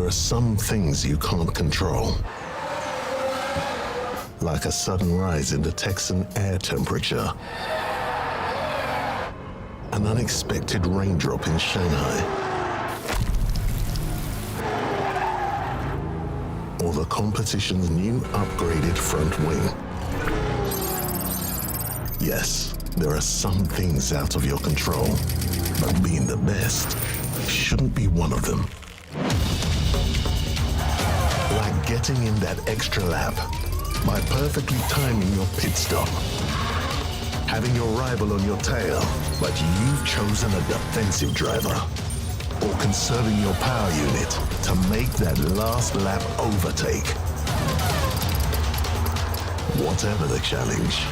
are some things you can't control. Like a sudden rise in the Texan air temperature. An unexpected raindrop in Shanghai. Or the competition's new upgraded front wing. Yes, there are some things out of your control, but being the best shouldn't be one of them. Like getting in that extra lap by perfectly timing your pit stop. Having your rival on your tail, but you've chosen a defensive driver. Or conserving your power unit to make that last lap overtake. Whatever the challenge,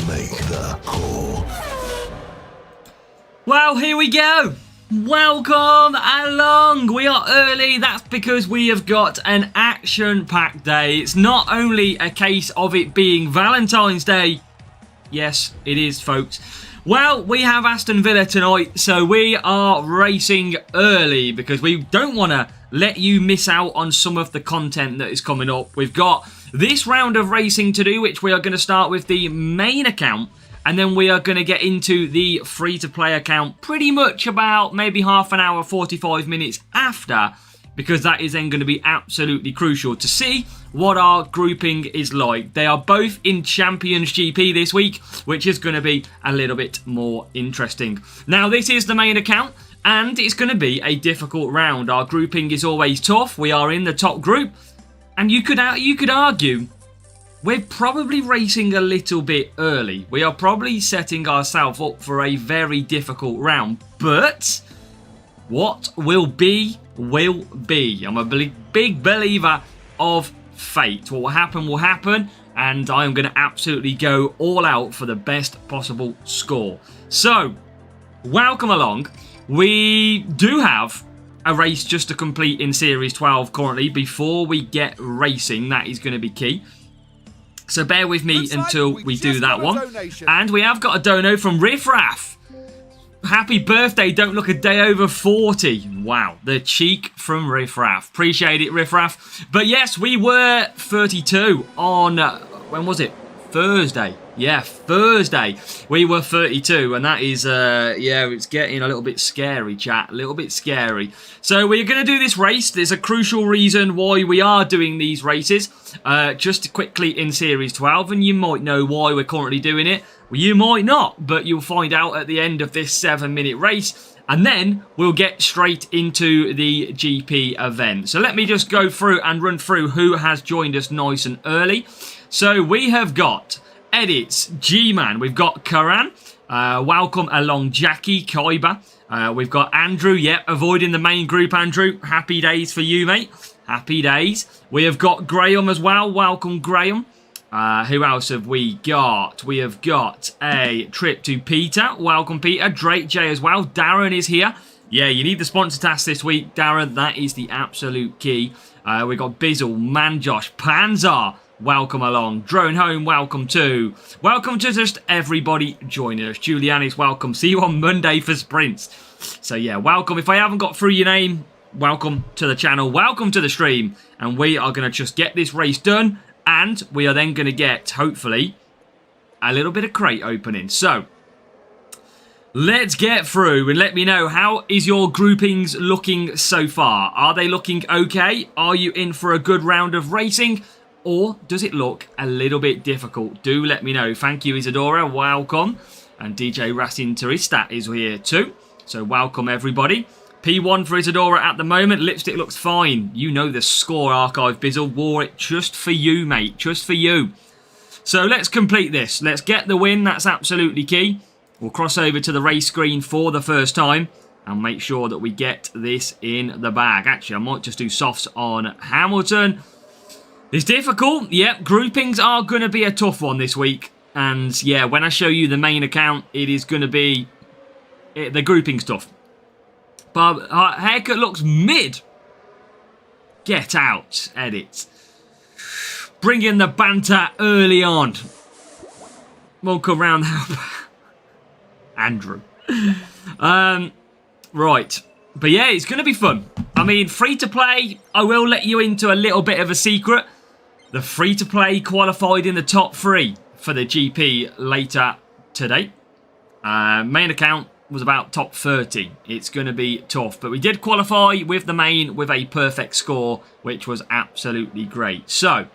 make the call. Well, here we go. Welcome along. We are early. That's because we have got an action-packed day. It's not only a case of it being Valentine's Day. Yes, it is, folks. Well, we have Aston Villa tonight, so we are racing early because we don't want to let you miss out on some of the content that is coming up. We've got this round of racing to do, which we are going to start with the main account, and then we are going to get into the free-to-play account pretty much about maybe half an hour, 45 minutes after, because that is then going to be absolutely crucial to see what our grouping is like. They are both in Champions GP this week, which is going to be a little bit more interesting. Now, this is the main account, and it's going to be a difficult round. Our grouping is always tough. We are in the top group, and you could argue we're probably racing a little bit early. We are probably setting ourselves up for a very difficult round, but what will be, will be. I'm a big believer of fate. What will happen, and I am going to absolutely go all out for the best possible score. So, welcome along. We do have a race just to complete in Series 12 currently before we get racing. That is going to be key. So bear with me until we do that one. And we have got a dono from Riffraff. Happy birthday, don't look a day over 40. Wow, the cheek from Riffraff. Appreciate it, Riffraff. But yes, we were 32 on, when was it? Thursday. Yeah, Thursday. We were 32, and that is, yeah, it's getting a little bit scary, chat. A little bit scary. So we're going to do this race. There's a crucial reason why we are doing these races. Just quickly in Series 12, and you might know why we're currently doing it. Well, you might not, but you'll find out at the end of this 7-minute race. And then we'll get straight into the GP event. So let me just go through and run through who has joined us nice and early. So we have got Edits, G-Man, we've got Karan, welcome along Jackie, Kaiba, we've got Andrew, yep, avoiding the main group, Andrew, happy days for you, mate, happy days. We have got Graham as well, welcome Graham. Who else have we got? We have got a trip to Peter, welcome Peter, Drake J as well, Darren is here. Yeah, you need the sponsor task this week, Darren, that is the absolute key. We've got Bizzle, Manjosh, Panzer, welcome along. Drone Home, welcome too. Welcome to just everybody joining us. Julianis, welcome. See you on Monday for sprints. So yeah, welcome. If I haven't got through your name, welcome to the channel. Welcome to the stream. And we are going to just get this race done. And we are then going to get, hopefully, a little bit of crate opening. So, let's get through and let me know, how is your groupings looking so far? Are they looking okay? Are you in for a good round of racing? Or does it look a little bit difficult? Do let me know. Thank you, Isadora. Welcome. And DJ Racing Turista is here too. So welcome, everybody. P1 for Isadora at the moment. Lipstick looks fine. You know the score, Archive Bizzle. Wore it just for you, mate. Just for you. So let's complete this. Let's get the win. That's absolutely key. We'll cross over to the race screen for the first time and make sure that we get this in the bag. Actually, I might just do softs on Hamilton. It's difficult. Yep, groupings are going to be a tough one this week. And yeah, when I show you the main account, it is going to be the grouping stuff. But haircut looks mid. Get out, Edit. Bring in the banter early on. Won't come round now. Andrew. Right. But yeah, it's going to be fun. I mean, free-to-play, I will let you into a little bit of a secret. The free-to-play qualified in the top 3 for the GP later today. Main account was about top 30. It's going to be tough. But we did qualify with the main with a perfect score, which was absolutely great. So,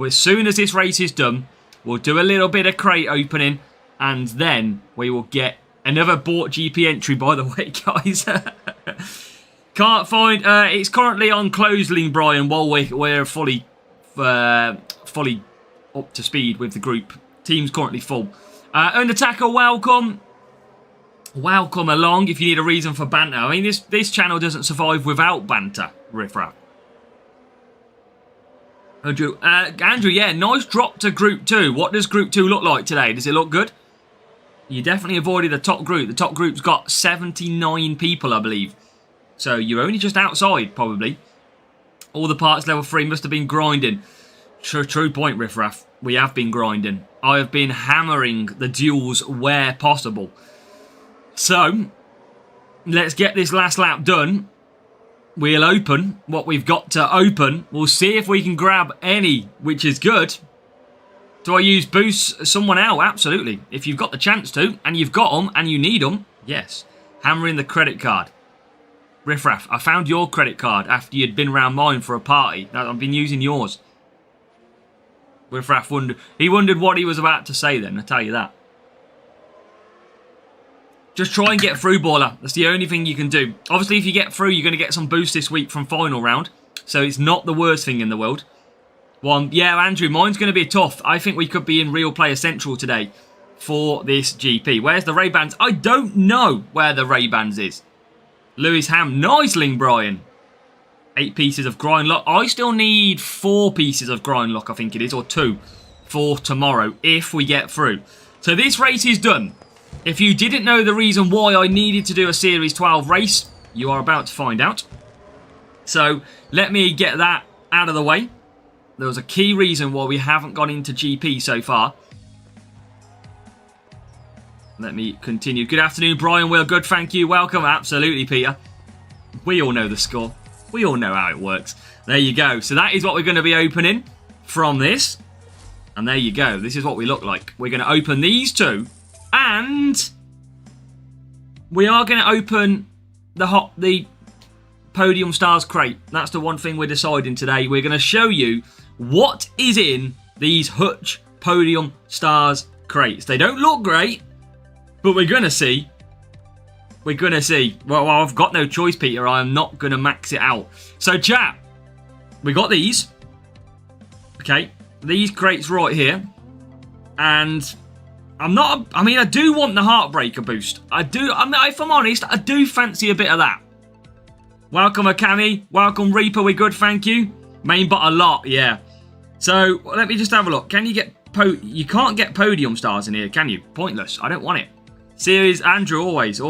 as soon as this race is done, we'll do a little bit of crate opening, and then we will get another bought GP entry, by the way, guys. Can't find... it's currently on closing, Brian, while we're fully up to speed with the group. Team's currently full. Undertaker, welcome. Welcome along if you need a reason for banter. I mean, this channel doesn't survive without banter, riffraff. Andrew, yeah, nice drop to Group 2. What does Group 2 look like today? Does it look good? You definitely avoided the top group. The top group's got 79 people, I believe. So you're only just outside, probably. All the parts level 3 must have been grinding. True point, riffraff. We have been grinding. I have been hammering the duels where possible. So, let's get this last lap done. We'll open what we've got to open. We'll see if we can grab any, which is good. Do I use boosts someone out? Absolutely. If you've got the chance to, and you've got them, and you need them, yes. Hammer in the credit card. Riffraff, I found your credit card after you'd been round mine for a party. I've been using yours. Riffraff wondered what he was about to say then, I'll tell you that. Just try and get through, Baller. That's the only thing you can do. Obviously, if you get through, you're going to get some boost this week from final round. So it's not the worst thing in the world. Yeah, Andrew, mine's going to be tough. I think we could be in Real Player Central today for this GP. Where's the Ray-Bans? I don't know where the Ray-Bans is. Lewis Ham. Nice, Ling Brian. 8 pieces of grind luck. I still need 4 pieces of grind luck, I think it is, or 2 for tomorrow if we get through. So this race is done. If you didn't know the reason why I needed to do a Series 12 race, you are about to find out. So let me get that out of the way. There was a key reason why we haven't gone into GP so far. Let me continue. Good afternoon, Brian. Well, good, thank you. Welcome. Absolutely, Peter. We all know the score. We all know how it works. There you go. So that is what we're going to be opening from this. And there you go. This is what we look like. We're going to open these 2. And we are going to open the Podium Stars crate. That's the one thing we're deciding today. We're going to show you what is in these Hutch Podium Stars crates. They don't look great, but we're going to see. We're going to see. Well, I've got no choice, Peter. I am not going to max it out. So, chat, we got these. Okay, these crates right here. And I do want the Heartbreaker boost. If I'm honest, I do fancy a bit of that. Welcome, Akami. Welcome, Reaper. We're good, thank you. Main bot a lot, yeah. So, let me just have a look. Can you get... You can't get Podium Stars in here, can you? Pointless. I don't want it. Series, Andrew, always.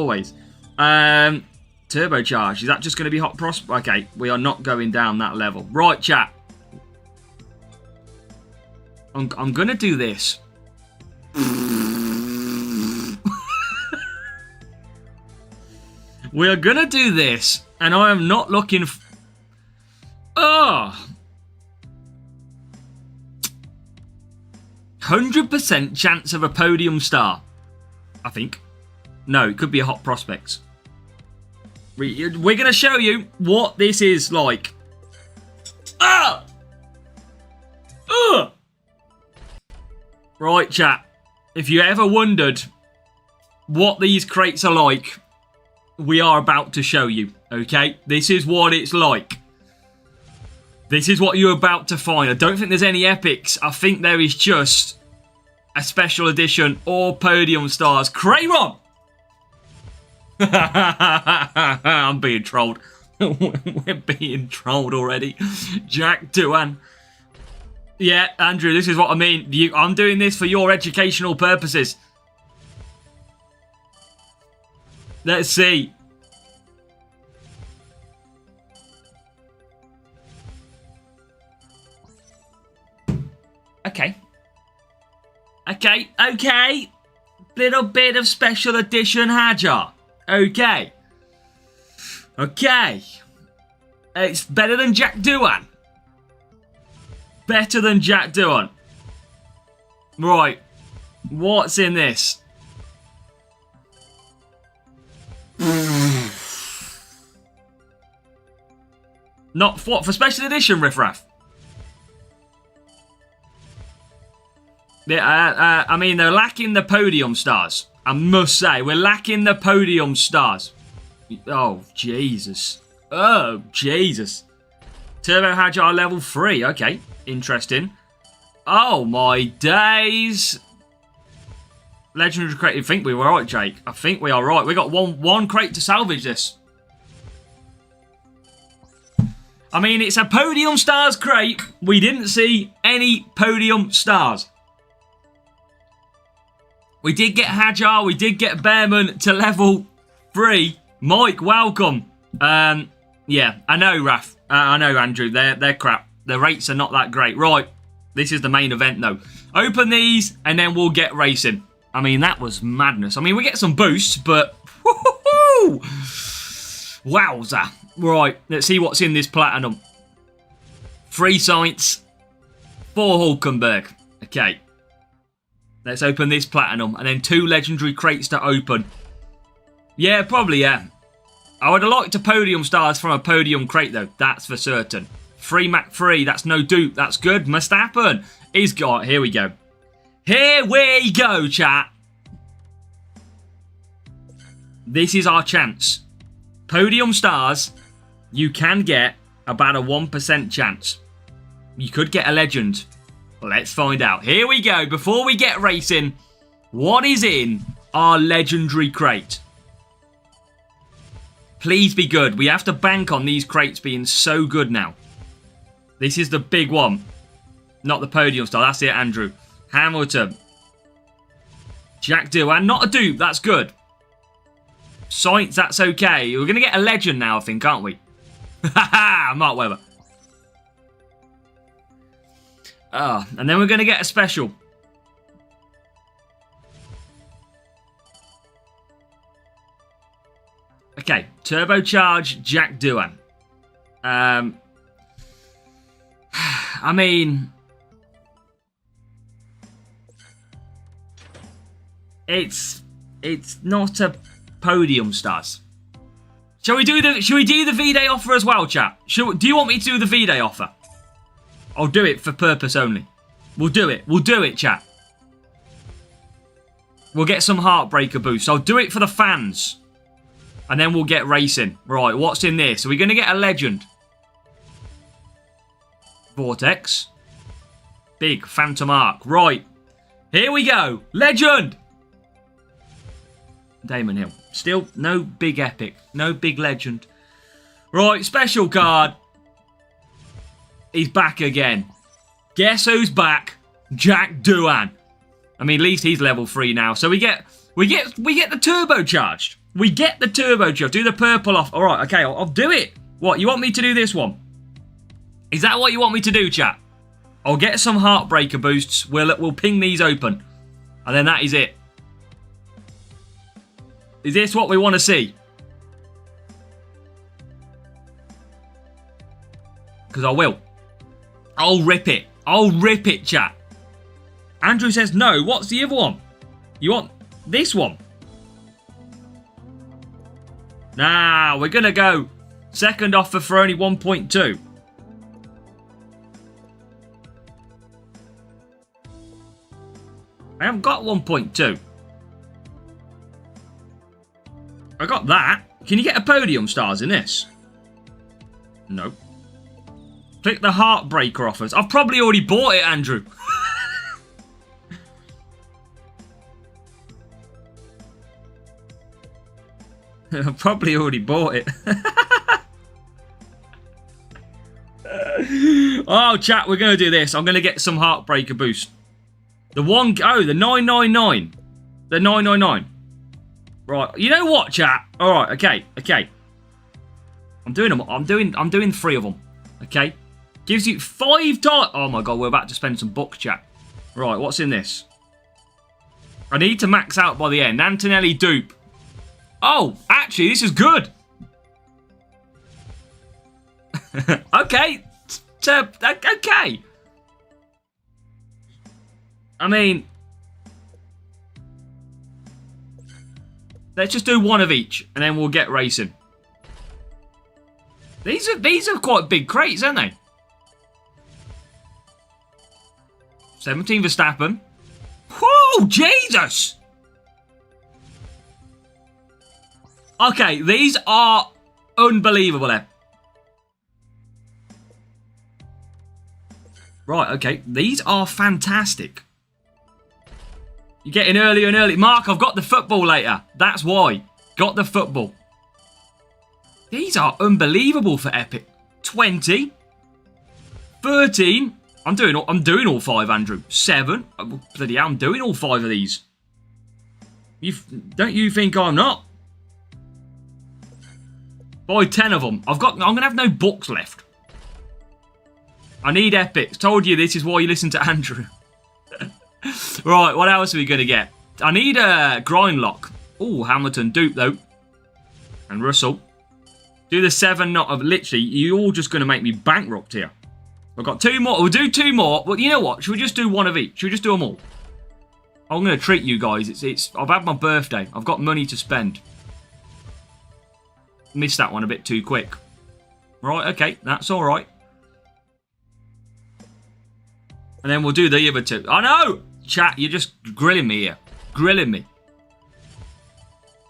Turbocharge. Is that just going to be Hot Prosper? Okay, we are not going down that level. Right, chat. I'm going to do this. We are going to do this, and I am not looking... 100% chance of a Podium Star, I think. No, it could be a Hot Prospects. We're going to show you what this is like. Right, chat. If you ever wondered what these crates are like, we are about to show you, okay? This is what it's like. This is what you're about to find. I don't think there's any epics. I think there is just a special edition or Podium Stars. Kraymon! I'm being trolled. We're being trolled already. Jack Duan. Yeah, Andrew, this is what I mean. I'm doing this for your educational purposes. Let's see. Okay. Little bit of special edition Hajar. Okay. It's better than Jack Doohan. Better than Jack Doohan. Right. What's in this? Not what for special edition, Riffraff. I mean, they're lacking the podium stars. I must say, we're lacking the podium stars. Oh, Jesus. Oh, Jesus. Turbo Hajar level 3. Okay, interesting. Oh, my days. Legendary crate. I think we were right, Jake. I think we are right. We got one crate to salvage this. I mean, it's a podium stars crate. We didn't see any podium stars. We did get Hajar. We did get Bearman to level 3. Mike, welcome. Yeah, I know, Raf. I know, Andrew. They're crap. The rates are not that great. Right. This is the main event, though. Open these, and then we'll get racing. I mean, that was madness. I mean, we get some boosts, but... Woo-hoo-hoo! Wowza. Right, let's see what's in this platinum. 3 Science. 4 Hulkenberg. Okay. Let's open this platinum. And then 2 legendary crates to open. Yeah, probably, yeah. I would have liked a podium stars from a podium crate, though. That's for certain. 3 Mac 3. That's no dupe. That's good. Must happen. He's got... Here we go. Here we go, chat. This is our chance. Podium stars, you can get about a 1% chance. You could get a legend. Let's find out. Here we go. Before we get racing, what is in our legendary crate? Please be good. We have to bank on these crates being so good now. This is the big one. Not the podium star. That's it, Andrew. Hamilton. Jack Doohan. Not a dupe. That's good. Science, that's okay. We're going to get a legend now, I think, aren't we? Ha Mark Webber. And then we're going to get a special. Okay, turbocharge Jack Doohan. I mean, it's not a podium stars. Shall we do the V-Day offer as well, chat? Do you want me to do the V-Day offer? I'll do it for purpose only. We'll do it. We'll do it, chat. We'll get some Heartbreaker boosts. I'll do it for the fans. And then we'll get racing. Right, what's in this? Are we going to get a legend? Vortex. Big Phantom Arc. Right. Here we go. Legend! Damon Hill. Still no big epic. No big legend. Right, special card. He's back again. Guess who's back? Jack Doohan. I mean, at least he's level 3 now. So we get the turbocharged. We get the turbocharged. Do the purple off. All right, okay, I'll do it. What, you want me to do this one? Is that what you want me to do, chat? I'll get some Heartbreaker boosts. We'll ping these open. And then that is it. Is this what we want to see? Because I will. I'll rip it. I'll rip it, chat. Andrew says no. What's the other one? You want this one? Nah, we're going to go second offer for only 1.2. I haven't got 1.2. I got that. Can you get a podium stars in this? No. Click the Heartbreaker offers. I've probably already bought it, Andrew. I've probably already bought it. Oh, chat, we're going to do this. I'm going to get some Heartbreaker boost. The 999. The 999. Right. You know what, chat? All right. Okay. I'm doing them. I'm doing 3 of them. Okay. Gives you 5 times. Oh my god, we're about to spend some buck, chat. Right. What's in this? I need to max out by the end. Antonelli dupe. Oh, actually, this is good. Okay. Okay. I mean, let's just do one of each, and then we'll get racing. These are quite big crates, aren't they? 17 Verstappen. Whoa, Jesus! Okay, these are unbelievable. Right, okay. These are fantastic. You're getting earlier and early. Mark, I've got the football later. That's why. Got the football. These are unbelievable for Epic. 20. 13. I'm doing all 5, Andrew. 7. Oh, bloody hell, I'm doing all 5 of these. Don't you think I'm not? Buy 10 of them. I'm going to have no books left. I need epics. Told you this is why you listen to Andrew. Right, what else are we going to get? I need a grind lock. Oh, Hamilton dupe though. And Russell. Do the 7 not of literally, you're all just going to make me bankrupt here. I've got 2 more. We'll do 2 more. Well, you know what? Should we just do 1 of each? Should we just do them all? I'm going to treat you guys. I've had my birthday. I've got money to spend. Missed that one a bit too quick. Right, okay. That's all right. And then we'll do the other 2. I know! Chat, you're just grilling me here. Grilling me.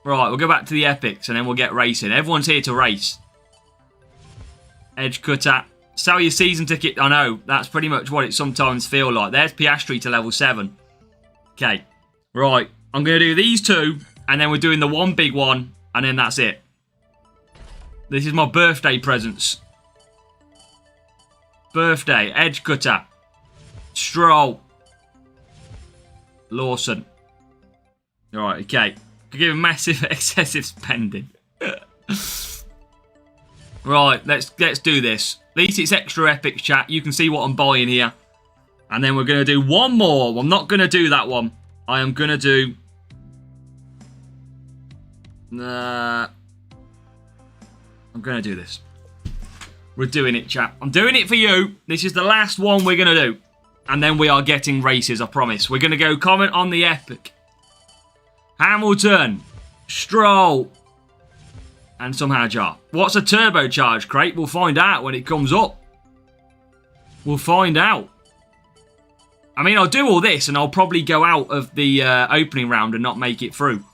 Right, we'll go back to the epics and then we'll get racing. Everyone's here to race. Edge cutter. Sell your season ticket. I know. That's pretty much what it sometimes feels like. There's Piastri to level 7. Okay. Right. I'm going to do these 2. And then we're doing the one big one. And then that's it. This is my birthday presents. Birthday. Edge cutter. Stroll. Lawson. Alright, okay. Could give a massive excessive spending. Right, let's do this. At least it's extra epic, chat. You can see what I'm buying here. And then we're going to do one more. I'm not going to do that one. I am going to do... I'm going to do this. We're doing it, chat. I'm doing it for you. This is the last one we're going to do. And then we are getting races, I promise. We're going to go comment on the epic. Hamilton. Stroll. And somehow Jar. What's a turbocharge crate? We'll find out when it comes up. We'll find out. I mean, I'll do all this and I'll probably go out of the opening round and not make it through.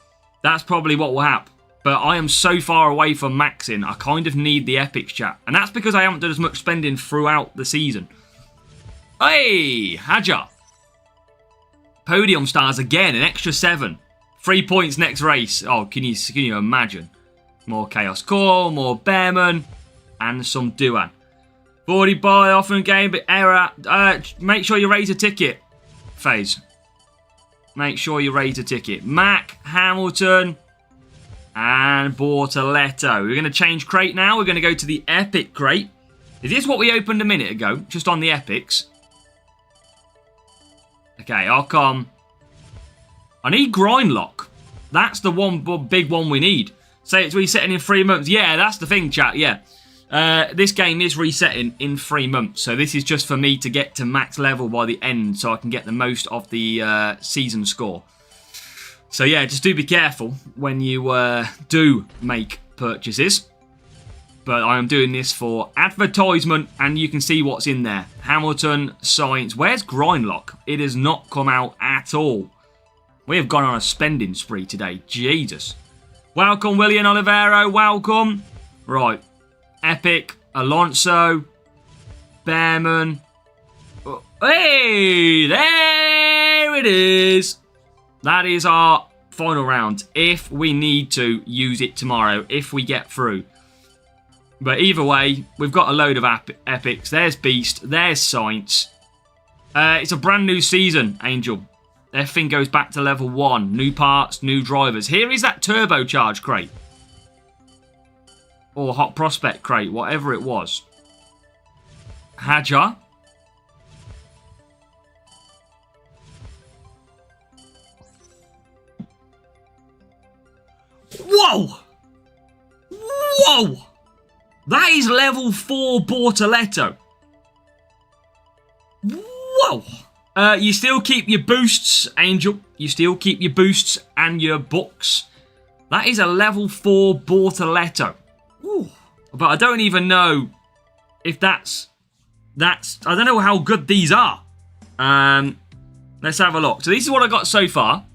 That's probably what will happen. But I am so far away from maxing, I kind of need the epics, chat. And that's because I haven't done as much spending throughout the season. Hey, Hajar. Podium stars again, an extra 7. 3 points next race. Oh, can you imagine? More Chaos Core, more Bearman, and some Duan. 40 buy often game, but error. Make sure you raise a ticket. Phase. Make sure you raise a ticket. Mac, Hamilton, and Bortoletto. We're going to change crate now. We're going to go to the epic crate. Is this what we opened a minute ago? Just on the epics. Okay, I'll come. I need grind lock. That's the one big one we need. Say it's resetting in 3 months. Yeah, that's the thing, chat. Yeah. This game is resetting in 3 months. So this is just for me to get to max level by the end so I can get the most of the season score. So yeah, just do be careful when you do make purchases. But I am doing this for advertisement and you can see what's in there. Hamilton, Science. Where's Grindlock? It has not come out at all. We have gone on a spending spree today. Jesus. Welcome, William Olivero. Welcome. Right. Epic. Alonso. Bearman. Oh, hey, there it is. That is our final round. If we need to use it tomorrow. If we get through. But either way, we've got a load of epics. There's Beast. There's Science. It's a brand new season, Angel. Everything goes back to level 1. New parts, new drivers. Here is that turbocharge crate. Or hot prospect crate, whatever it was. Hajar. Whoa! Whoa! That is level 4 Bortoletto. Whoa. You still keep your boosts, Angel. You still keep your boosts and your books. That is a level 4 Bortoletto. Ooh. But I don't even know if that's... I don't know how good these are. Let's have a look. So this is what I got so far.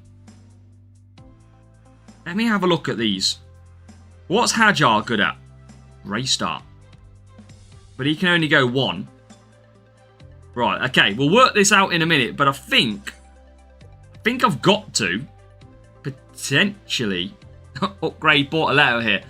Let me have a look at these. What's Hajar good at? Race start. But he can only go 1. Right, okay. We'll work this out in a minute. But I think I've got to potentially upgrade Bortoletto here.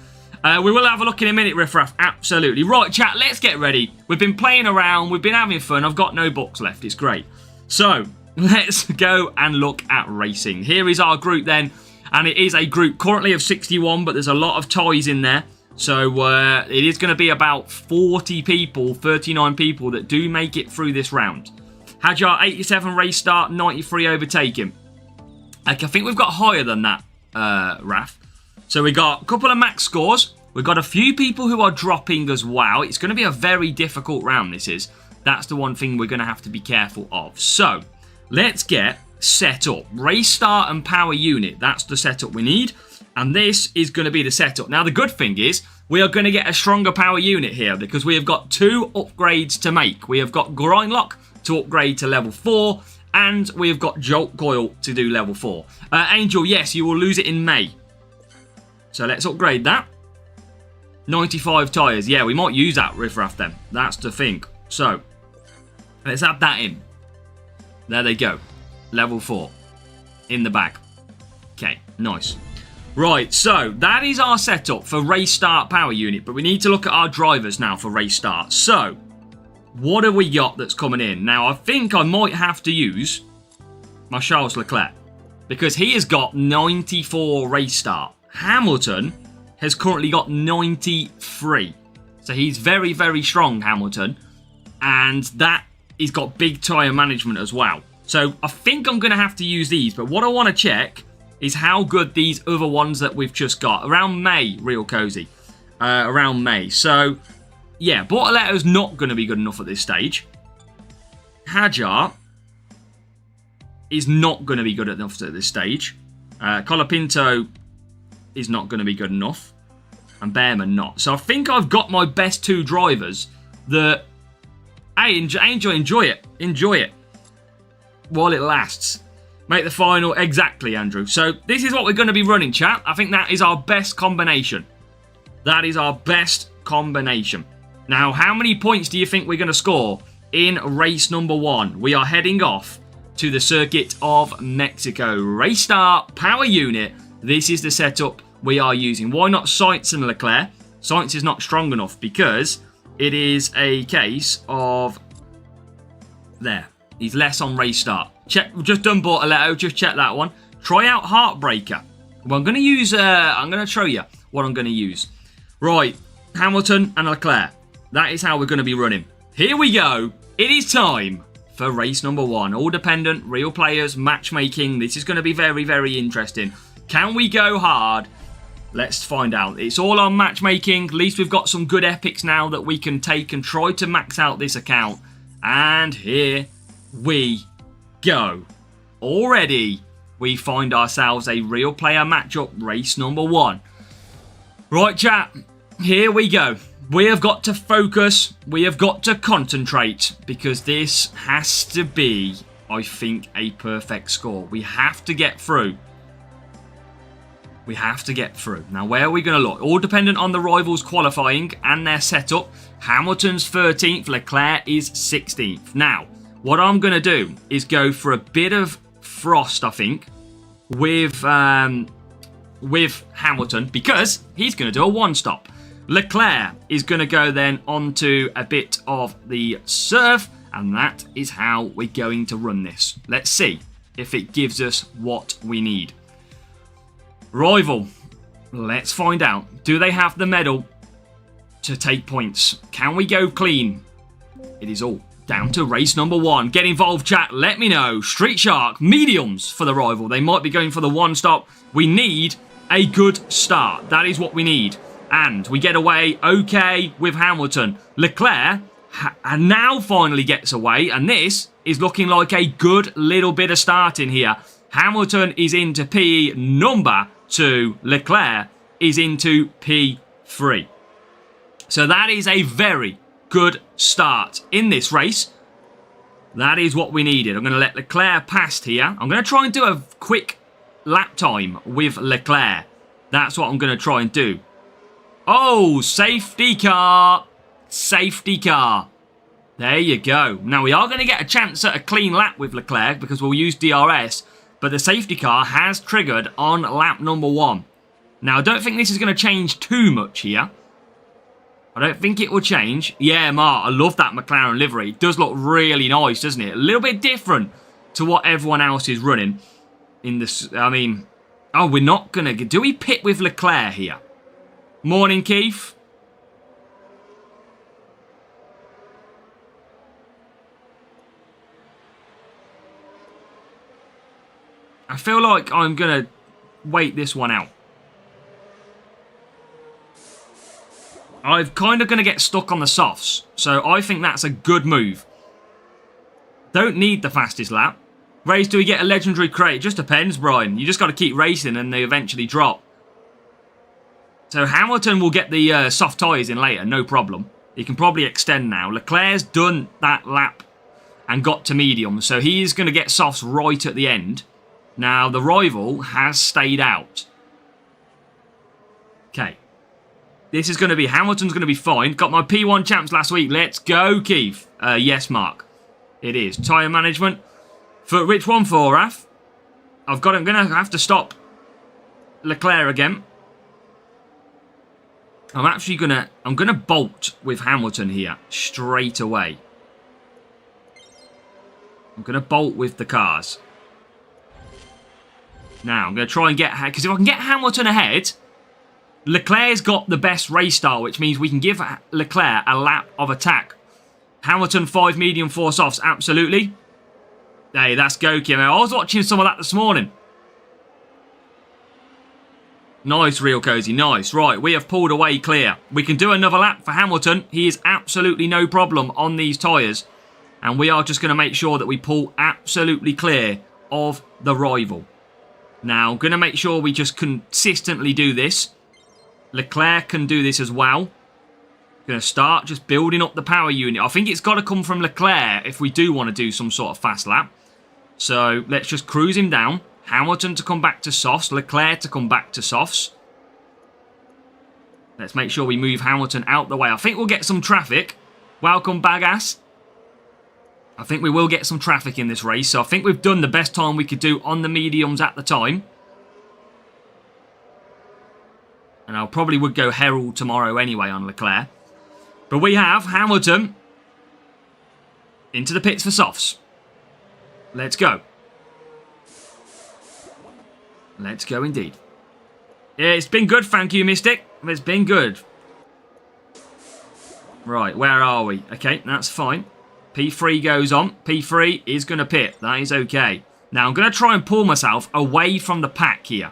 We will have a look in a minute, Riffraff. Absolutely. Right, chat, let's get ready. We've been playing around. We've been having fun. I've got no books left. It's great. So, let's go and look at racing. Here is our group then. And it is a group currently of 61, but there's a lot of ties in there. So, it is going to be about 40 people, 39 people that do make it through this round. Hajar, 87 race start, 93 overtaking. Like, I think we've got higher than that, Raf. So, we got a couple of max scores. We've got a few people who are dropping as well. It's going to be a very difficult round, this is. That's the one thing we're going to have to be careful of. So, let's get set up. Race start and power unit. That's the setup we need. And this is going to be the setup. Now, the good thing is we are going to get a stronger power unit here because we have got 2 upgrades to make. We have got Grind Lock to upgrade to level 4. And we have got Jolt Coil to do level 4. Angel, yes, you will lose it in May. So, let's upgrade that. 95 tyres. Yeah, we might use that Riffraff then. That's the thing. So, let's add that in. There they go. Level 4. In the bag. Okay, nice. Right, so that is our setup for race start power unit. But we need to look at our drivers now for race start. So, what have we got that's coming in? Now, I think I might have to use my Charles Leclerc. Because he has got 94 race start. Hamilton has currently got 93. So he's very, very strong, Hamilton. And that he's got big tyre management as well. So I think I'm going to have to use these. But what I want to check is how good these other ones that we've just got. Around May, real cozy. Around May. So, yeah, Bortoletto's not going to be good enough at this stage. Hajar is not going to be good enough at this stage. Colapinto is not going to be good enough. And Behrman not. So I think I've got my best 2 drivers that... Hey, enjoy it. Enjoy it. While it lasts. Make the final. Exactly, Andrew. So this is what we're going to be running, chat. I think that is our best combination. That is our best combination. Now, how many points do you think we're going to score in race number 1? We are heading off to the Circuit of Mexico. Race start, power unit. This is the setup we are using. Why not Sainz and Leclerc? Sainz is not strong enough because it is a case of... There. He's less on race start. Check. We've just done Bortoletto. Just check that one. Try out Heartbreaker. Well, I'm going to use... I'm going to show you what I'm going to use. Right. Hamilton and Leclerc. That is how we're going to be running. Here we go. It is time for race number 1. All dependent, real players, matchmaking. This is going to be very, very interesting. Can we go hard? Let's find out. It's all on matchmaking. At least we've got some good epics now that we can take and try to max out this account. And here we go. Already, we find ourselves a real player matchup, race number 1. Right, chat. Here we go. We have got to focus. We have got to concentrate because this has to be, I think, a perfect score. We have to get through. We have to get through. Now, where are we going to look? All dependent on the rivals qualifying and their setup. Hamilton's 13th. Leclerc is 16th. Now, what I'm going to do is go for a bit of frost, I think, with Hamilton because he's going to do a one-stop. Leclerc is going to go then onto a bit of the surf, and that is how we're going to run this. Let's see if it gives us what we need. Rival, let's find out. Do they have the medal to take points? Can we go clean? It is all down to race number 1. Get involved, chat. Let me know. Street Shark, mediums for the rival. They might be going for the one stop. We need a good start. That is what we need. And we get away okay with Hamilton. Leclerc now finally gets away, and this is looking like a good little bit of starting here. Hamilton is into PE number 2. Leclerc is into P3. So that is a very good start in this race. That is what we needed. I'm going to let Leclerc past here. I'm going to try and do a quick lap time with Leclerc. That's what I'm going to try and do. Oh, safety car. Safety car. There you go. Now, we are going to get a chance at a clean lap with Leclerc because we'll use DRS. But the safety car has triggered on lap number 1. Now, I don't think this is going to change too much here. I don't think it will change. Yeah, Mark, I love that McLaren livery. It does look really nice, doesn't it? A little bit different to what everyone else is running. In this, I mean... Oh, we're not going to... Do we pit with Leclerc here? Morning, Keith. I feel like I'm going to wait this one out. I'm kind of going to get stuck on the softs. So I think that's a good move. Don't need the fastest lap. Race, do we get a legendary crate? It just depends, Brian. You just got to keep racing and they eventually drop. So Hamilton will get the soft tyres in later, no problem. He can probably extend now. Leclerc's done that lap and got to medium. So he's going to get softs right at the end. Now, the rival has stayed out. Okay. This is going to be... Hamilton's going to be fine. Got my P1 champs last week. Let's go, Keith. Yes, Mark. It is. Tyre management. For which one for, Raf? I'm going to have to stop Leclerc again. I'm actually going to... I'm going to bolt with Hamilton here. Straight away. I'm going to bolt with the cars. Now, I'm going to try and get... Because if I can get Hamilton ahead... Leclerc's got the best race style, which means we can give Leclerc a lap of attack. Hamilton 5 medium 4 softs, absolutely. Hey, that's go, Kim. I was watching some of that this morning. Nice, Real Cozy, nice. Right, we have pulled away clear. We can do another lap for Hamilton. He is absolutely no problem on these tyres. And we are just going to make sure that we pull absolutely clear of the rival. Now, I'm going to make sure we just consistently do this. Leclerc can do this as well. Going to start just building up the power unit. I think it's got to come from Leclerc if we do want to do some sort of fast lap. So let's just cruise him down. Hamilton to come back to softs. Leclerc to come back to softs. Let's make sure we move Hamilton out the way. I think we'll get some traffic. Welcome, Bagass. I think we will get some traffic in this race. So I think we've done the best time we could do on the mediums at the time. And I probably would go Herald tomorrow anyway on Leclerc. But we have Hamilton into the pits for softs. Let's go. Let's go indeed. Yeah, it's been good, thank you, Mystic. It's been good. Right, where are we? Okay, that's fine. P3 goes on. P3 is going to pit. That is okay. Now, I'm going to try and pull myself away from the pack here.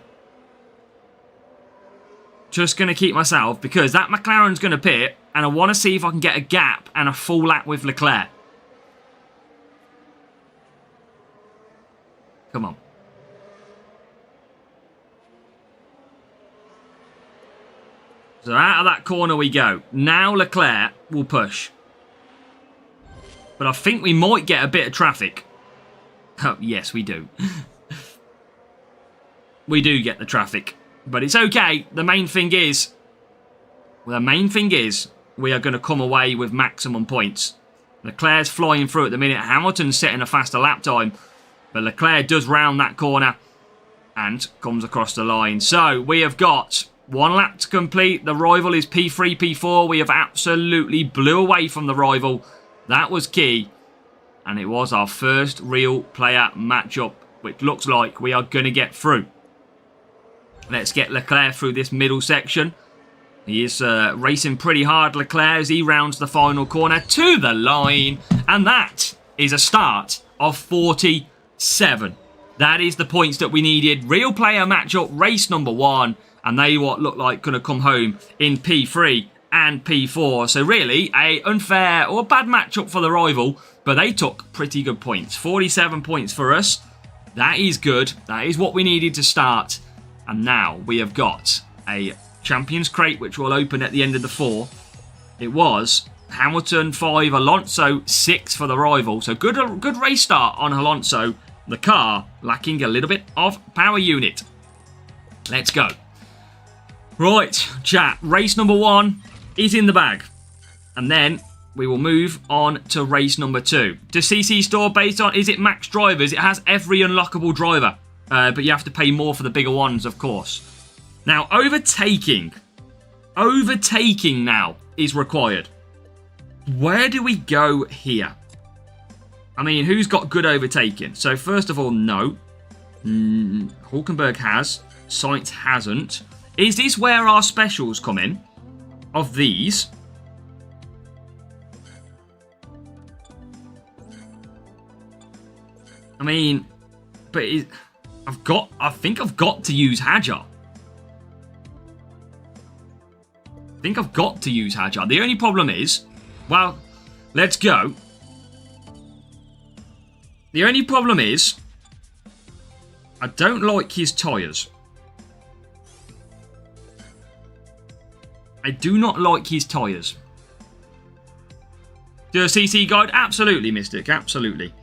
Just going to keep myself because that McLaren's going to pit and I want to see if I can get a gap and a full lap with Leclerc. Come on. So out of that corner we go. Now Leclerc will push. But I think we might get a bit of traffic. Oh, yes, we do. We do get the traffic. But it's okay. The main thing is we are going to come away with maximum points. Leclerc's flying through at the minute. Hamilton's setting a faster lap time. But Leclerc does round that corner and comes across the line. So we have got one lap to complete. The rival is P3, P4. We have absolutely blew away from the rival. That was key. And it was our first real player matchup, which looks like we are going to get through. Let's get Leclerc through this middle section. He is racing pretty hard, Leclerc, as he rounds the final corner to the line. And that is a start of 47. That is the points that we needed. Real player matchup, race number 1. And they what look like going to come home in P3 and P4. So really, a unfair or bad matchup for the rival. But they took pretty good points. 47 points for us. That is good. That is what we needed to start. And now we have got a Champions Crate, which will open at the end of the 4. It was Hamilton 5, Alonso 6 for the rival. So good race start on Alonso. The car lacking a little bit of power unit. Let's go. Right, chat. Race number 1 is in the bag. And then we will move on to race number 2. Does CC store based on, is it max drivers? It has every unlockable driver. But you have to pay more for the bigger ones, of course. Now, overtaking now is required. Where do we go here? I mean, who's got good overtaking? So, first of all, no. Hulkenberg has. Sainz hasn't. Is this where our specials come in? Of these? I mean, but I think I've got to use Hadjar. The only problem is, well, let's go. The only problem is, I don't like his tyres. I do not like his tyres. Do a CC guide? Absolutely, Mystic. Absolutely.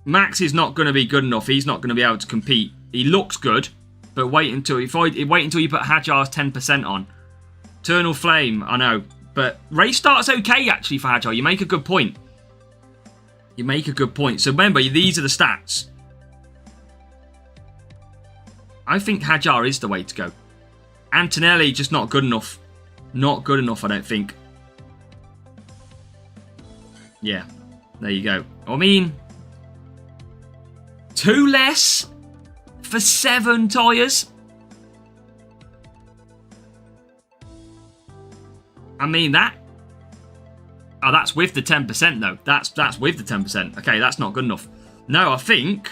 Max is not going to be good enough. He's not going to be able to compete. He looks good, but wait until you put Hadjar's 10% on. Eternal Flame, I know. But race start's okay, actually, for Hadjar. You make a good point. So remember, these are the stats. I think Hadjar is the way to go. Antonelli, just not good enough. Not good enough, I don't think. Yeah, there you go. I mean, 2 less for 7 tyres. I mean, that... Oh, that's with the 10%, though. That's with the 10%. Okay, that's not good enough. No, I think...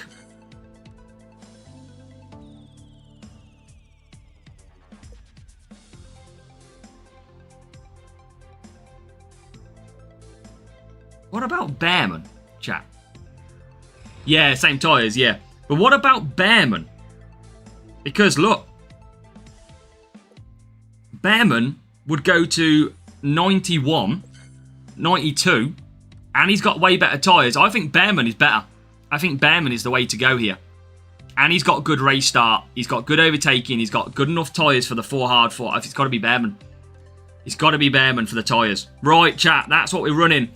What about Behrman, chat? Yeah, same tyres, yeah. But what about Behrman? Because, look. Behrman would go to 91, 92, and he's got way better tyres. I think Behrman is better. I think Behrman is the way to go here. And he's got good race start. He's got good overtaking. He's got good enough tyres for the 4 hard 4. It's got to be Behrman. It's got to be Behrman for the tyres. Right, chat, that's what we're running.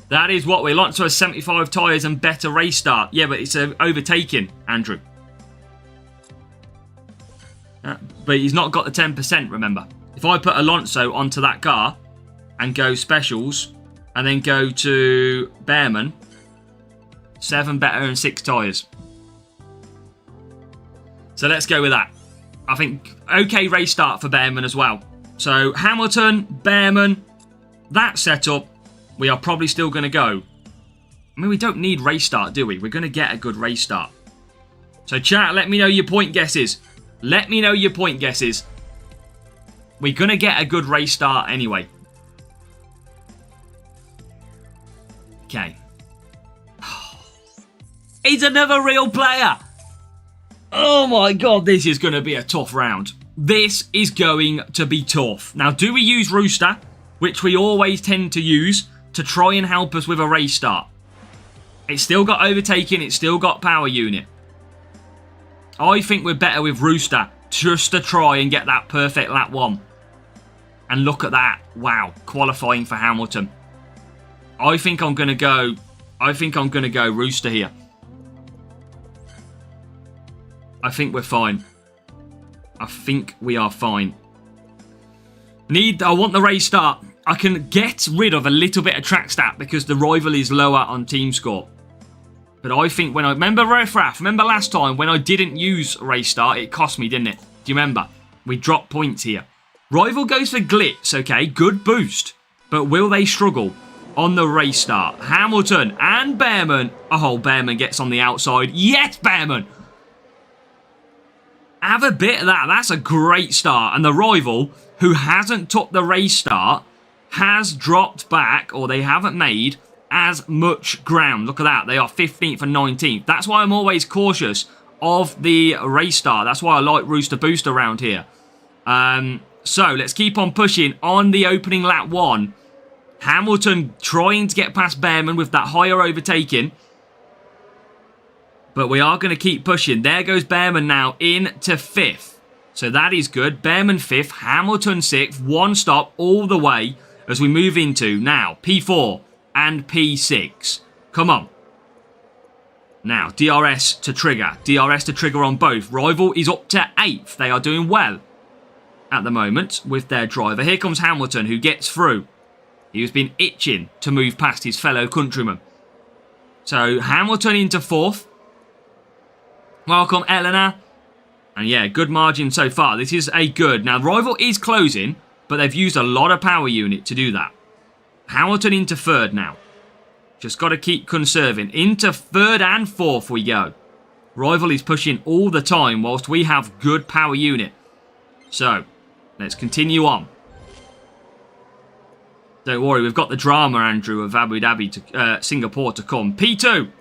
That is what we like. So a 75 tyres and better race start. Yeah, but it's overtaking, Andrew. But he's not got the 10%, remember. If I put Alonso onto that car and go specials and then go to Behrman, 7 better and 6 tyres. So let's go with that. I think okay race start for Behrman as well. So Hamilton, Behrman, that setup. We are probably still going to go. I mean, we don't need race start, do we? We're going to get a good race start. So, chat, let me know your point guesses. Let me know your point guesses. We're going to get a good race start anyway. Okay. He's another real player. Oh, my God. This is going to be a tough round. This is going to be tough. Now, do we use Rooster, which we always tend to use, to try and help us with a race start? It's still got overtaking. It's still got power unit. I think we're better with Rooster just to try and get that perfect lap 1. And look at that. Wow. Qualifying for Hamilton. I think I'm going to go Rooster here. I think we're fine. I think we are fine. I want the race start. I can get rid of a little bit of track stat because the rival is lower on team score. But I think when I... Remember last time when I didn't use race start, it cost me, didn't it? Do you remember? We dropped points here. Rival goes for Glitz, okay? Good boost. But will they struggle? on the race start. Hamilton and Bearman. Oh, Bearman gets on the outside. Yes, Bearman. Have a bit of that. That's a great start. And the rival, who hasn't took the race start, has dropped back, or they haven't made as much ground. Look at that. They are 15th and 19th. That's why I'm always cautious of the race start. That's why I like Rooster Boost around here. So let's keep on pushing on the opening lap 1. Hamilton trying to get past Bearman with that higher overtaking. But we are going to keep pushing. There goes Bearman now into 5th. So that is good. Bearman 5th, Hamilton 6th. 1 stop all the way as we move into now P4 and P6. Come on. Now, DRS to trigger. DRS to trigger on both. Rival is up to 8th. They are doing well at the moment with their driver. Here comes Hamilton, who gets through. He has been itching to move past his fellow countryman. So, Hamilton into 4th. Welcome, Eleanor. And yeah, good margin so far. This is a good. Now, Rival is closing, but they've used a lot of power unit to do that. Hamilton into 3rd now. Just got to keep conserving. Into 3rd and 4th we go. Rival is pushing all the time whilst we have good power unit. So, let's continue on. Don't worry, we've got the drama, Andrew, of Abu Dhabi to Singapore to come. P2.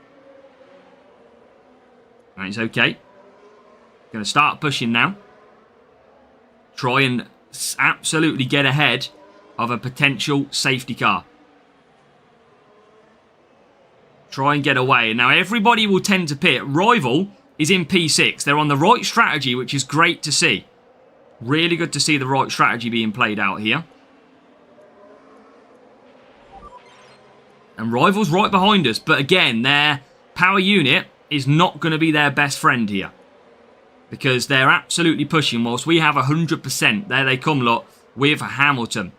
That's okay. Going to start pushing now. Try and absolutely get ahead of a potential safety car. Try and get away. Now, everybody will tend to pit. Rival is in P6. They're on the right strategy, which is great to see. Really good to see the right strategy being played out here. And Rival's right behind us. But again, their power unit is not going to be their best friend here. Because they're absolutely pushing whilst we have 100%. There they come, look, with Hamilton.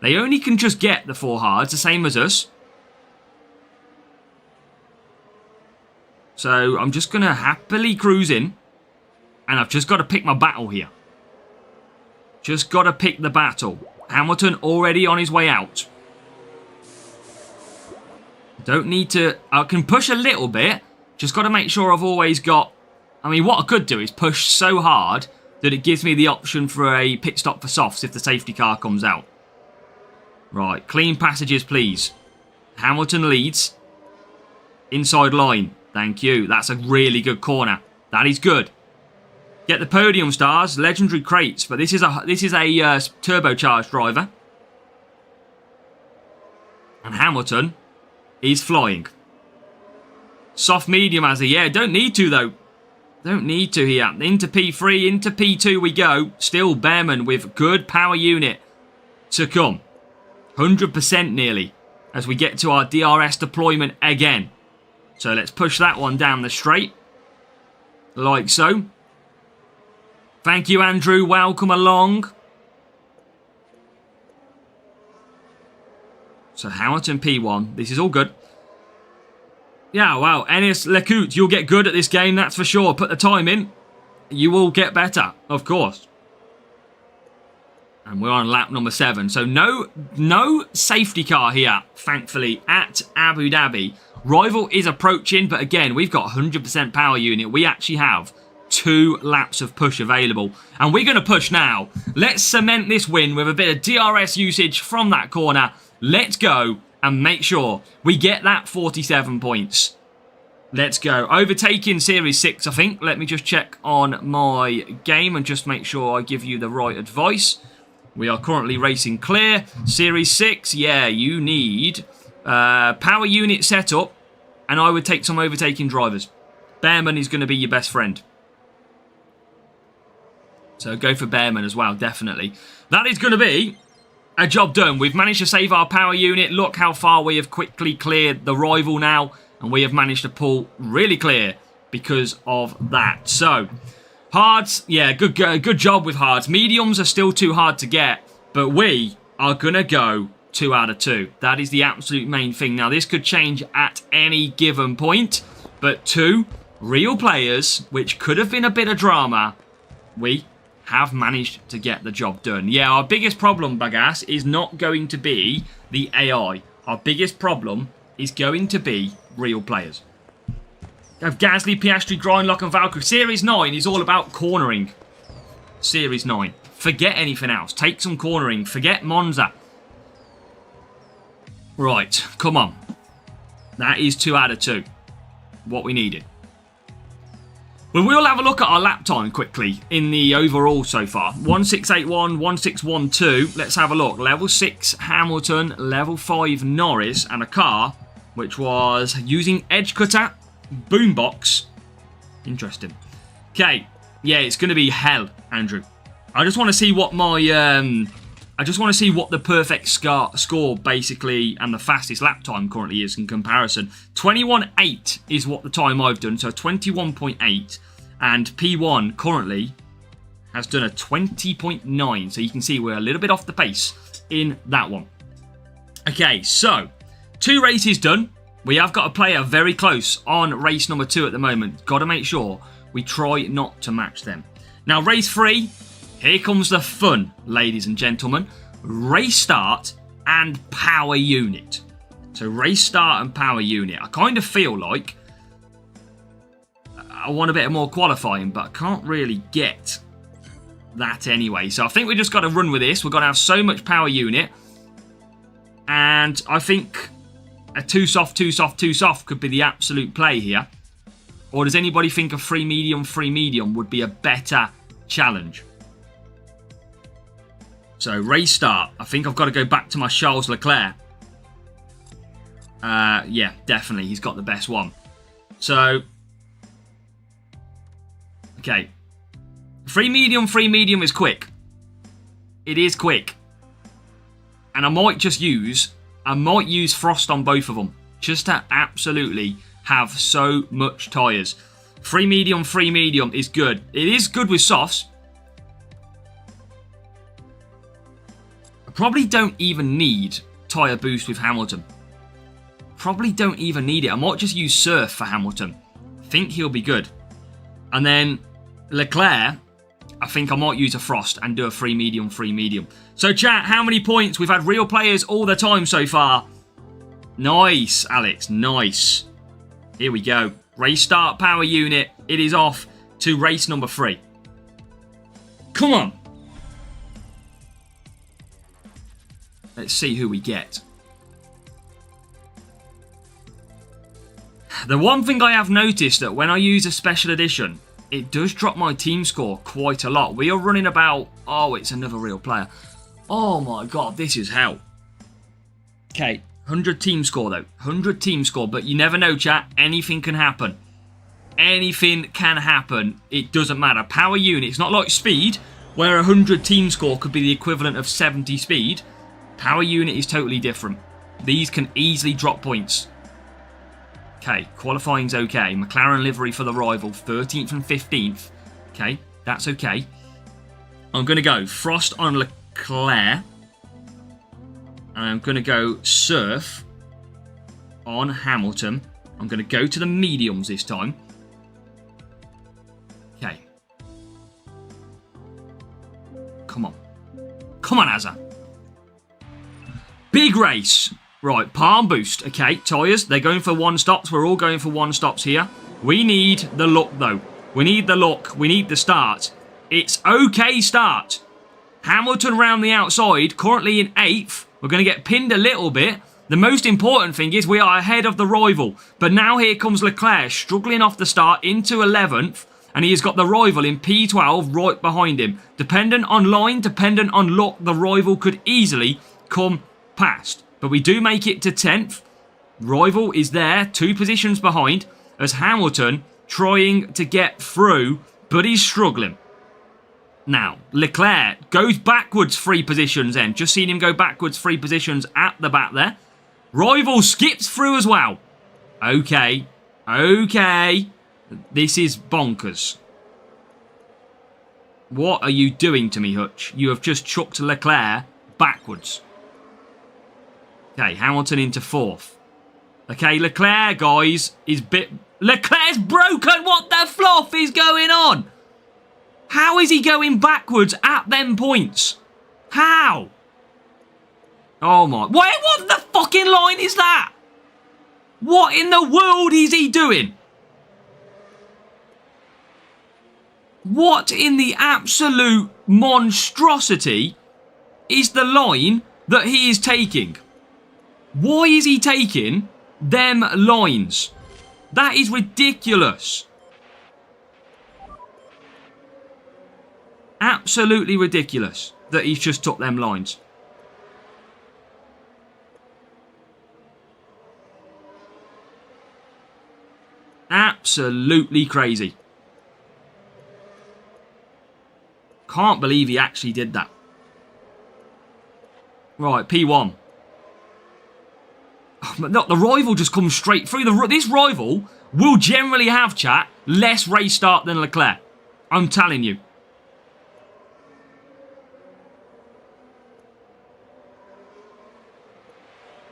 They only can just get the 4 hards, the same as us. So I'm just going to happily cruise in. And I've just got to pick my battle here. Just got to pick the battle. Hamilton already on his way out. Don't need to... I can push a little bit. Just got to make sure I've always got... I mean, what I could do is push so hard that it gives me the option for a pit stop for softs if the safety car comes out. Right, clean passages, please. Hamilton leads. Inside line. Thank you. That's a really good corner. That is good. Get the podium stars, legendary crates, but this is a turbocharged driver. And Hamilton is flying. Soft medium as a don't need to though. Don't need to here. Into P3, into P2 we go. Still Bearman with good power unit to come. 100% nearly as we get to our DRS deployment again. So let's push that one down the straight. Like so. Thank you, Andrew. Welcome along. So Hamilton P1. This is all good. Yeah, wow. Enes Lecout, you'll get good at this game, that's for sure. Put the time in. You will get better, of course. And we're on lap number 7. So no safety car here, thankfully, at Abu Dhabi. Rival is approaching, but again, we've got 100% power unit. We actually have 2 laps of push available. And we're going to push now. Let's cement this win with a bit of DRS usage from that corner. Let's go and make sure we get that 47 points. Let's go. Overtaking Series 6, I think. Let me just check on my game and just make sure I give you the right advice. We are currently racing clear. Series 6, yeah, you need power unit setup, and I would take some overtaking drivers. Bearman is going to be your best friend. So go for Bearman as well, definitely. That is going to be a job done. We've managed to save our power unit. Look how far we have quickly cleared the rival now. And we have managed to pull really clear because of that. So, hards, yeah, good job with hards. Mediums are still too hard to get. But we are going to go 2 out of 2. That is the absolute main thing. Now, this could change at any given point. But 2 real players, which could have been a bit of drama, we have managed to get the job done. Yeah, our biggest problem, Bagas, is not going to be the AI. our biggest problem is going to be real players. You have Gasly, Piastri, Grindlock and Valkyrie. Series 9 is all about cornering. Series 9. Forget anything else. Take some cornering. Forget Monza. Right, come on. That is 2 out of 2. What we needed. Well, we'll have a look at our lap time quickly in the overall so far. 1681, 1612. Let's have a look. Level 6 Hamilton, level 5 Norris, and a car which was using edge cutter, boombox. Interesting. Okay, yeah, it's going to be hell, Andrew. I just want to see what my I just want to see what the perfect score basically and the fastest lap time currently is in comparison. 21.8 is what the time I've done, so 21.8. And P1 currently has done a 20.9. So you can see we're a little bit off the pace in that one. Okay, so 2 races done. We have got a player very close on race number 2 at the moment. Got to make sure we try not to match them. Now, race 3. Here comes the fun, ladies and gentlemen. Race start and power unit. So race start and power unit. I kind of feel like I want a bit more qualifying, but I can't really get that anyway. So I think we just got to run with this. We've got to have so much power unit. And I think a 2 soft, 2 soft, 2 soft could be the absolute play here. Or does anybody think a 3 medium would be a better challenge? So, race start. I think I've got to go back to my Charles Leclerc. Yeah, definitely. He's got the best one. So, okay. 3 medium is quick. It is quick. And I might use Frost on both of them. Just to absolutely have so much tyres. 3 medium is good. It is good with softs. Probably don't even need tyre boost with Hamilton. Probably don't even need it. I might just use Surf for Hamilton. Think he'll be good. And then Leclerc, I think I might use a Frost and do a 3 medium. So chat, how many points? We've had real players all the time so far. Nice, Alex, nice. Here we go. Race start, power unit. It is off to race number 3. Come on. Let's see who we get. The one thing I have noticed that when I use a special edition, it does drop my team score quite a lot. We are running about... Oh, it's another real player. Oh my god, this is hell. Okay, 100 team score though. 100 team score, but you never know, chat. Anything can happen. Anything can happen. It doesn't matter. Power unit, it's not like speed, where 100 team score could be the equivalent of 70 speed. Power unit is totally different. These can easily drop points. Okay, qualifying's okay. McLaren livery for the rival, 13th and 15th. Okay, that's okay. I'm going to go Frost on Leclerc. And I'm going to go Surf on Hamilton. I'm going to go to the mediums this time. Okay. Come on. Come on, Azza. Big race. Right, palm boost. Okay, tyres, they're going for 1 stops. We're all going for 1 stops here. We need the look, though. We need the look. We need the start. It's okay start. Hamilton round the outside, currently in 8th. We're going to get pinned a little bit. The most important thing is we are ahead of the rival. But now here comes Leclerc, struggling off the start into 11th. And he has got the rival in P12 right behind him. Dependent on line, dependent on luck, the rival could easily come past. But we do make it to 10th. Rival is there, 2 positions behind, as Hamilton trying to get through, but he's struggling. Now, Leclerc goes backwards 3 positions then. Just seen him go backwards 3 positions at the back there. Rival skips through as well. Okay. This is bonkers. What are you doing to me, Hutch? You have just chucked Leclerc backwards. Okay, Hamilton into 4th. Okay, Leclerc, guys, is Leclerc's broken! What the fluff is going on? How is he going backwards at them points? How? Oh my. What the fucking line is that? What in the world is he doing? What in the absolute monstrosity is the line that he is taking? Why is he taking them lines? That is ridiculous. Absolutely ridiculous that he's just took them lines. Absolutely crazy. Can't believe he actually did that. Right, P1. No, the rival just comes straight through. This rival will generally have, chat, less race start than Leclerc. I'm telling you.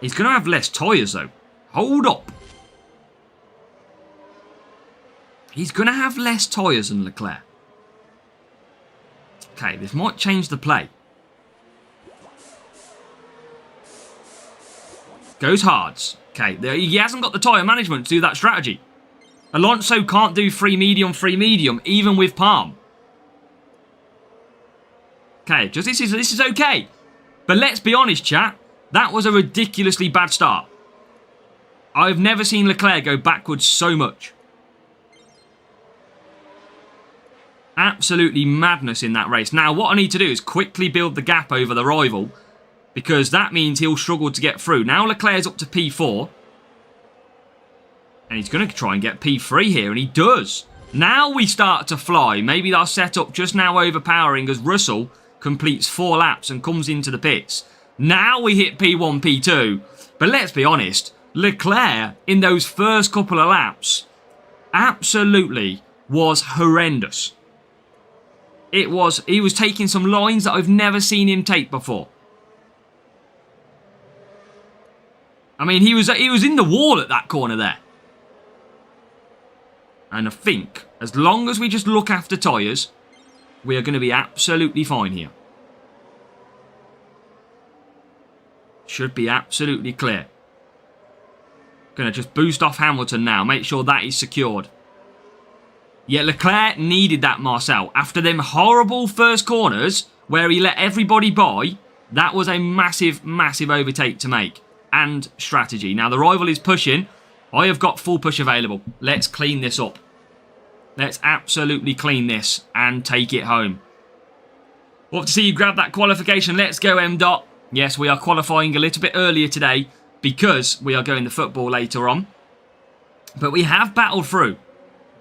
He's going to have less tyres, though. Hold up. He's going to have less tyres than Leclerc. Okay, this might change the play. Goes hards. Okay, he hasn't got the tyre management to do that strategy. Alonso can't do free medium, even with Palm. Okay, just this is okay. But let's be honest, chat. That was a ridiculously bad start. I've never seen Leclerc go backwards so much. Absolutely madness in that race. Now, what I need to do is quickly build the gap over the rival, because that means he'll struggle to get through. Now Leclerc's up to P4. And he's going to try and get P3 here, and he does. Now we start to fly. Maybe our setup just now overpowering as Russell completes 4 laps and comes into the pits. Now we hit P1, P2. But let's be honest, Leclerc in those first couple of laps absolutely was horrendous. He was taking some lines that I've never seen him take before. I mean, he was in the wall at that corner there. And I think, as long as we just look after tyres, we are going to be absolutely fine here. Should be absolutely clear. Going to just boost off Hamilton now. Make sure that is secured. Yeah, Leclerc needed that, Marcel. After them horrible first corners, where he let everybody by, that was a massive, massive overtake to make. And strategy. Now, the rival is pushing. I have got full push available. Let's clean this up. Let's absolutely clean this and take it home. We'll have to see you grab that qualification. Let's go, M. Dot. Yes, we are qualifying a little bit earlier today because we are going to football later on. But we have battled through.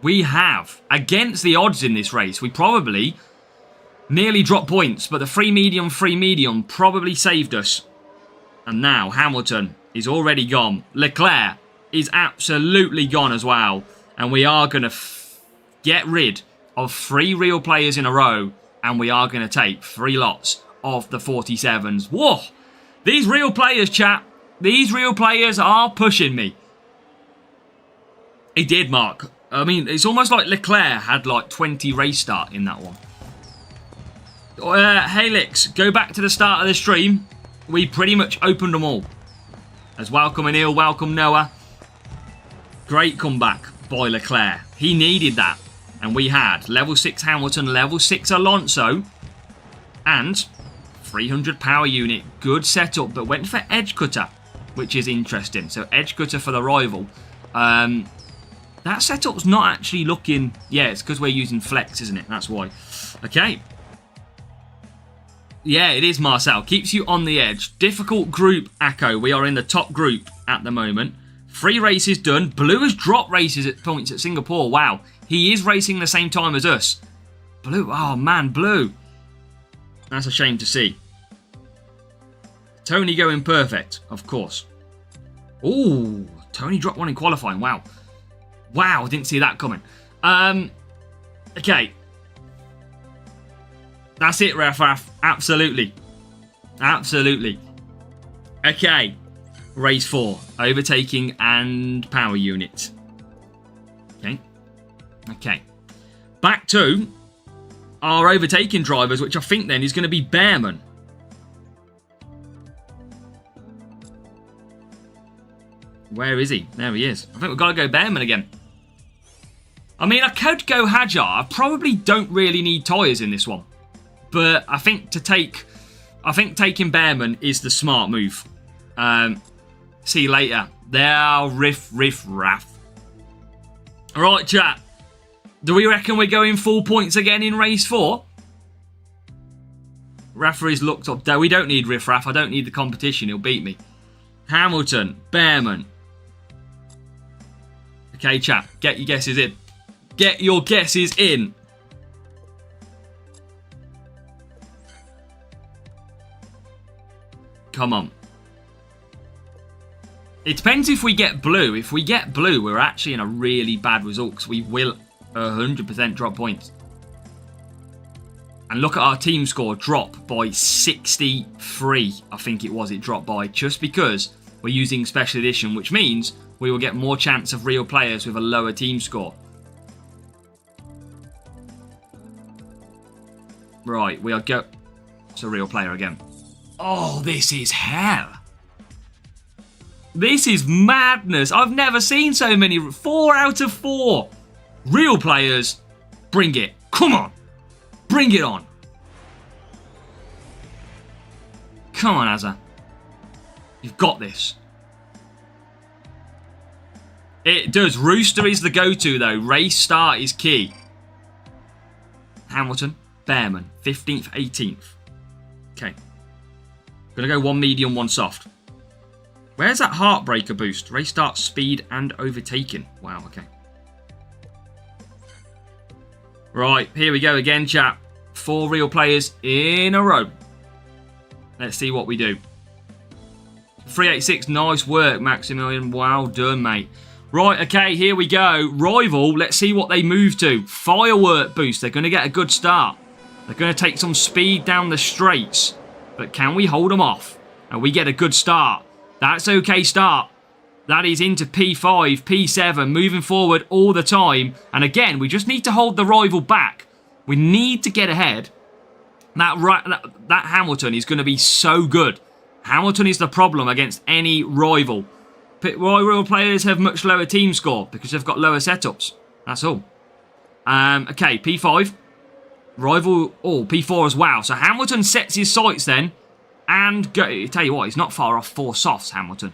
We have. Against the odds in this race, we probably nearly dropped points, but the free medium probably saved us. And now Hamilton is already gone. Leclerc is absolutely gone as well. And we are going to get rid of 3 real players in a row. And we are going to take 3 lots of the 47s. Whoa! These real players, chat. These real players are pushing me. He did, Mark. I mean, it's almost like Leclerc had like 20 race start in that one. Helix, go back to the start of the stream. We pretty much opened them all. As welcome Anil, welcome Noah. Great comeback by Leclerc. He needed that. And we had level 6 Hamilton, level 6 Alonso. And 300 power unit. Good setup, but went for edge cutter, which is interesting. So edge cutter for the rival. That setup's not actually looking... Yeah, it's because we're using flex, isn't it? That's why. Okay. Yeah, it is, Marcel. Keeps you on the edge. Difficult group, Akko. We are in the top group at the moment. 3 races done. Blue has dropped races at points at Singapore. Wow. He is racing the same time as us. Blue. Oh, man. Blue. That's a shame to see. Tony going perfect, of course. Ooh. Tony dropped 1 in qualifying. Wow. Wow. Didn't see that coming. Okay. That's it, Raf. Absolutely. Absolutely. Okay. Race 4. Overtaking and power unit. Okay. Okay. Back to our overtaking drivers, which I think then is going to be Behrman. Where is he? There he is. I think we've got to go Bearman again. I mean, I could go Hajar. I probably don't really need tyres in this one. But I think taking Bearman is the smart move. See you later. There, riff, raff. Alright, chat. Do we reckon we're going full points again in race 4? Referee's looked up. We don't need riff raff. I don't need the competition. He'll beat me. Hamilton. Bearman. Okay, chat. Get your guesses in. Get your guesses in. Come on. It depends if we get blue. If we get blue, we're actually in a really bad result because we will 100% drop points. And look at our team score drop by 63, I think it was. It dropped by just because we're using Special Edition, which means we will get more chance of real players with a lower team score. Right, we are go... It's a real player again. Oh, this is hell. This is madness. I've never seen so many. 4 out of 4. Real players. Bring it. Come on. Bring it on. Come on, Azza. You've got this. It does. Rooster is the go-to, though. Race start is key. Hamilton. Bearman. 15th, 18th. Okay. Gonna go 1 medium, 1 soft. Where's that Heartbreaker boost? Race start, speed, and overtaking. Wow, okay. Right, here we go again, chat. 4 real players in a row. Let's see what we do. 386, nice work, Maximilian. Well done, mate. Right, okay, here we go. Rival, let's see what they move to. Firework boost, they're going to get a good start. They're going to take some speed down the straights. But can we hold them off? And we get a good start. That's okay start. That is into P5, P7, moving forward all the time. And again, we just need to hold the rival back. We need to get ahead. That Hamilton is going to be so good. Hamilton is the problem against any rival. Rival players have much lower team score because they've got lower setups. That's all. Okay, P5. Rival, P4 as well. So Hamilton sets his sights then. And tell you what, he's not far off 4 softs, Hamilton.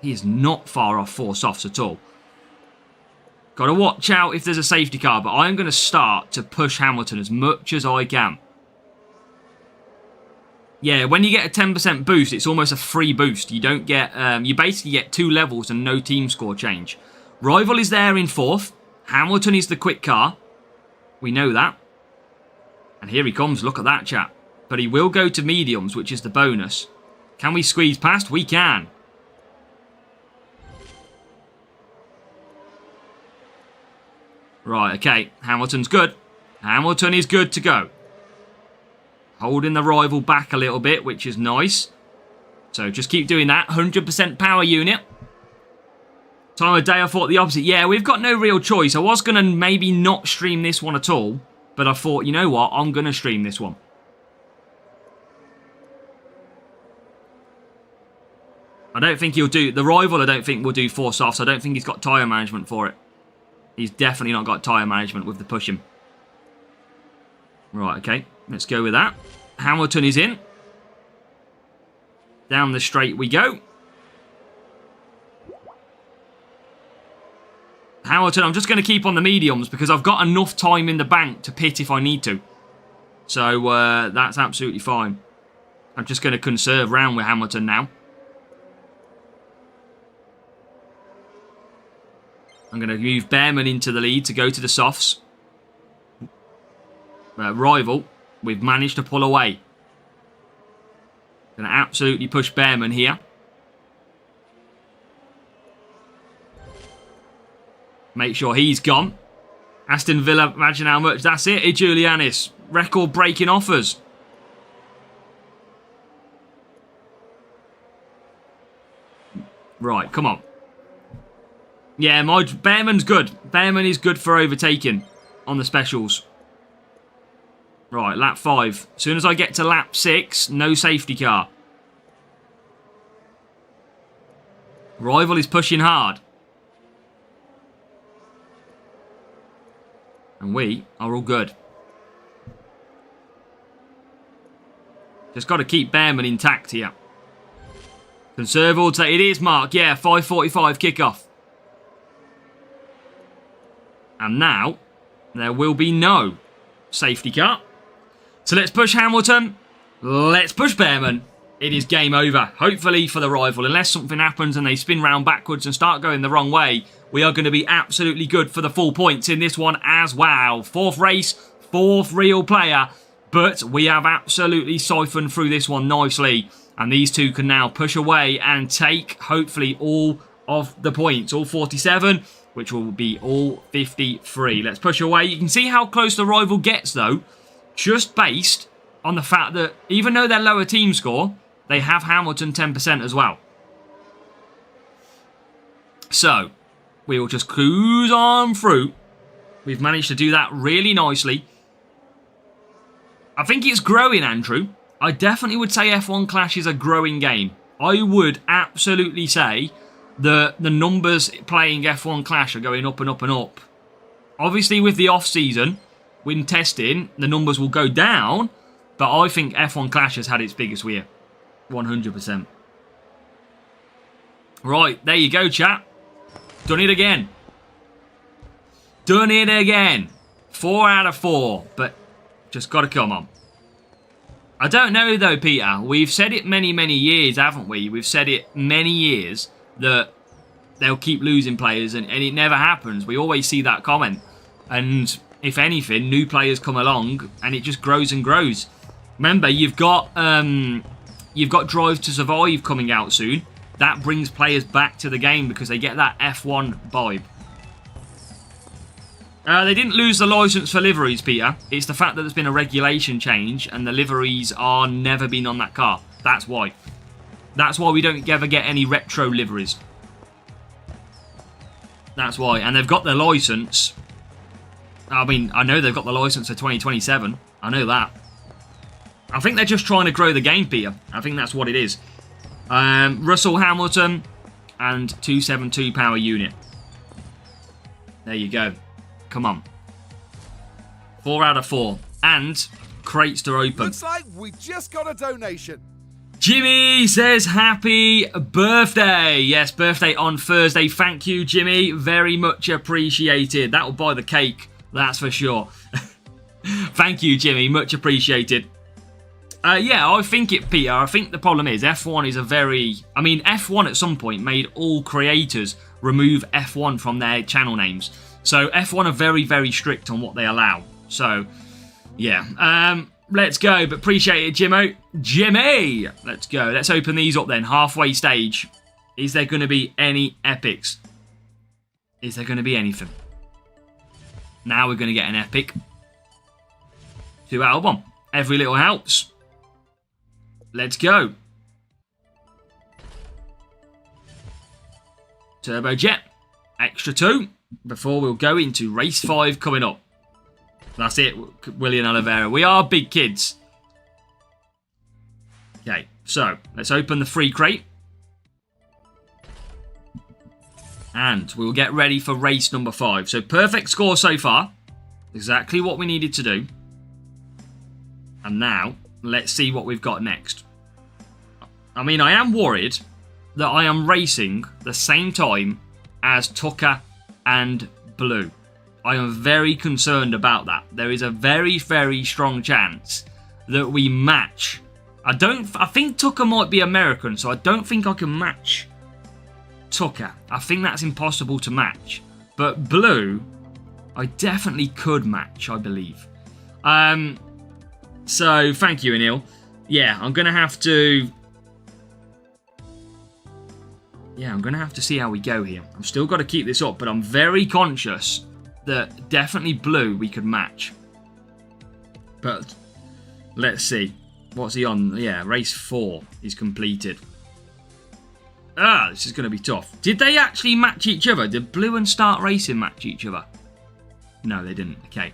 He is not far off 4 softs at all. Got to watch out if there's a safety car, but I'm going to start to push Hamilton as much as I can. Yeah, when you get a 10% boost, it's almost a free boost. You don't get, you basically get 2 levels and no team score change. Rival is there in 4th. Hamilton is the quick car. We know that. And here he comes. Look at that, chat. But he will go to mediums, which is the bonus. Can we squeeze past? We can. Right, okay. Hamilton's good. Hamilton is good to go. Holding the rival back a little bit, which is nice. So just keep doing that. 100% power unit. Time of day, I thought the opposite. Yeah, we've got no real choice. I was going to maybe not stream this one at all. But I thought, you know what? I'm going to stream this one. I don't think he'll do... The rival, I don't think, will do 4 softs. I don't think he's got tyre management for it. He's definitely not got tyre management with the pushing. Right, okay. Let's go with that. Hamilton is in. Down the straight we go. Hamilton, I'm just going to keep on the mediums because I've got enough time in the bank to pit if I need to. So, that's absolutely fine. I'm just going to conserve round with Hamilton now. I'm going to move Bearman into the lead to go to the softs. Rival, we've managed to pull away. Going to absolutely push Bearman here. Make sure he's gone. Aston Villa, imagine how much. That's it, Julianis. Record-breaking offers. Right, come on. Yeah, Bearman's good. Bearman is good for overtaking on the specials. Right, lap 5. As soon as I get to lap 6, no safety car. Rival is pushing hard. And we are all good. Just got to keep Bearman intact here. Conserve all day. It is, Mark. Yeah, 5:45 kickoff. And now, there will be no safety car. So let's push Hamilton. Let's push Bearman. It is game over, hopefully for the rival. Unless something happens and they spin round backwards and start going the wrong way, we are going to be absolutely good for the full points in this one as well. 4th race, 4th real player. But we have absolutely siphoned through this one nicely. And these two can now push away and take, hopefully, all of the points. All 47, which will be all 53. Let's push away. You can see how close the rival gets, though, just based on the fact that even though they're lower team score, they have Hamilton 10% as well. So, we will just cruise on through. We've managed to do that really nicely. I think it's growing, Andrew. I definitely would say F1 Clash is a growing game. I would absolutely say that the numbers playing F1 Clash are going up and up and up. Obviously, with the off-season, when testing, the numbers will go down. But I think F1 Clash has had its biggest year. 100%. Right, there you go, chat. Done it again. Done it again. 4 out of 4. But just got to come on. I don't know, though, Peter. We've said it many, many years, haven't we? We've said it many years that they'll keep losing players, and it never happens. We always see that comment. And if anything, new players come along, and it just grows and grows. Remember, you've got Drive to Survive coming out soon. That brings players back to the game because they get that F1 vibe. They didn't lose the licence for liveries, Peter. It's the fact that there's been a regulation change and the liveries are never been on that car. That's why. That's why we don't ever get any retro liveries. That's why. And they've got their licence. I mean, I know they've got the licence for 2027. I know that. I think they're just trying to grow the game, Peter. I think that's what it is. Russell Hamilton and 272 power unit. There you go. Come on. 4 out of 4. And crates are open. Looks like we just got a donation. Jimmy says happy birthday. Yes, birthday on Thursday. Thank you, Jimmy. Very much appreciated. That'll buy the cake. That's for sure. Thank you, Jimmy. Much appreciated. Yeah, I think it, Peter. I think the problem is F1 is a very... I mean, F1 at some point made all creators remove F1 from their channel names. So F1 are very, very strict on what they allow. So, yeah. Let's go. But appreciate it, Jimmo. Jimmy! Let's go. Let's open these up then. Halfway stage. Is there going to be any epics? Is there going to be anything? Now we're going to get an epic. 2 out of 1. Every little helps. Let's go. Turbojet. Extra 2. Before we'll go into race 5 coming up. That's it, William Oliveira. We are big kids. Okay, so let's open the free crate. And we'll get ready for race number 5. So perfect score so far. Exactly what we needed to do. And now, let's see what we've got next. I mean, I am worried that I am racing the same time as Tucker and Blue. I am very concerned about that. There is a very, very strong chance that we match. I think Tucker might be American, so I don't think I can match Tucker. I think that's impossible to match. But Blue, I definitely could match, I believe. So, thank you, Anil. Yeah, I'm going to have to... Yeah, I'm going to have to see how we go here. I've still got to keep this up, but I'm very conscious that definitely Blue we could match. But let's see. What's he on? Yeah, race 4 is completed. This is going to be tough. Did they actually match each other? Did Blue and Start Racing match each other? No, they didn't. Okay.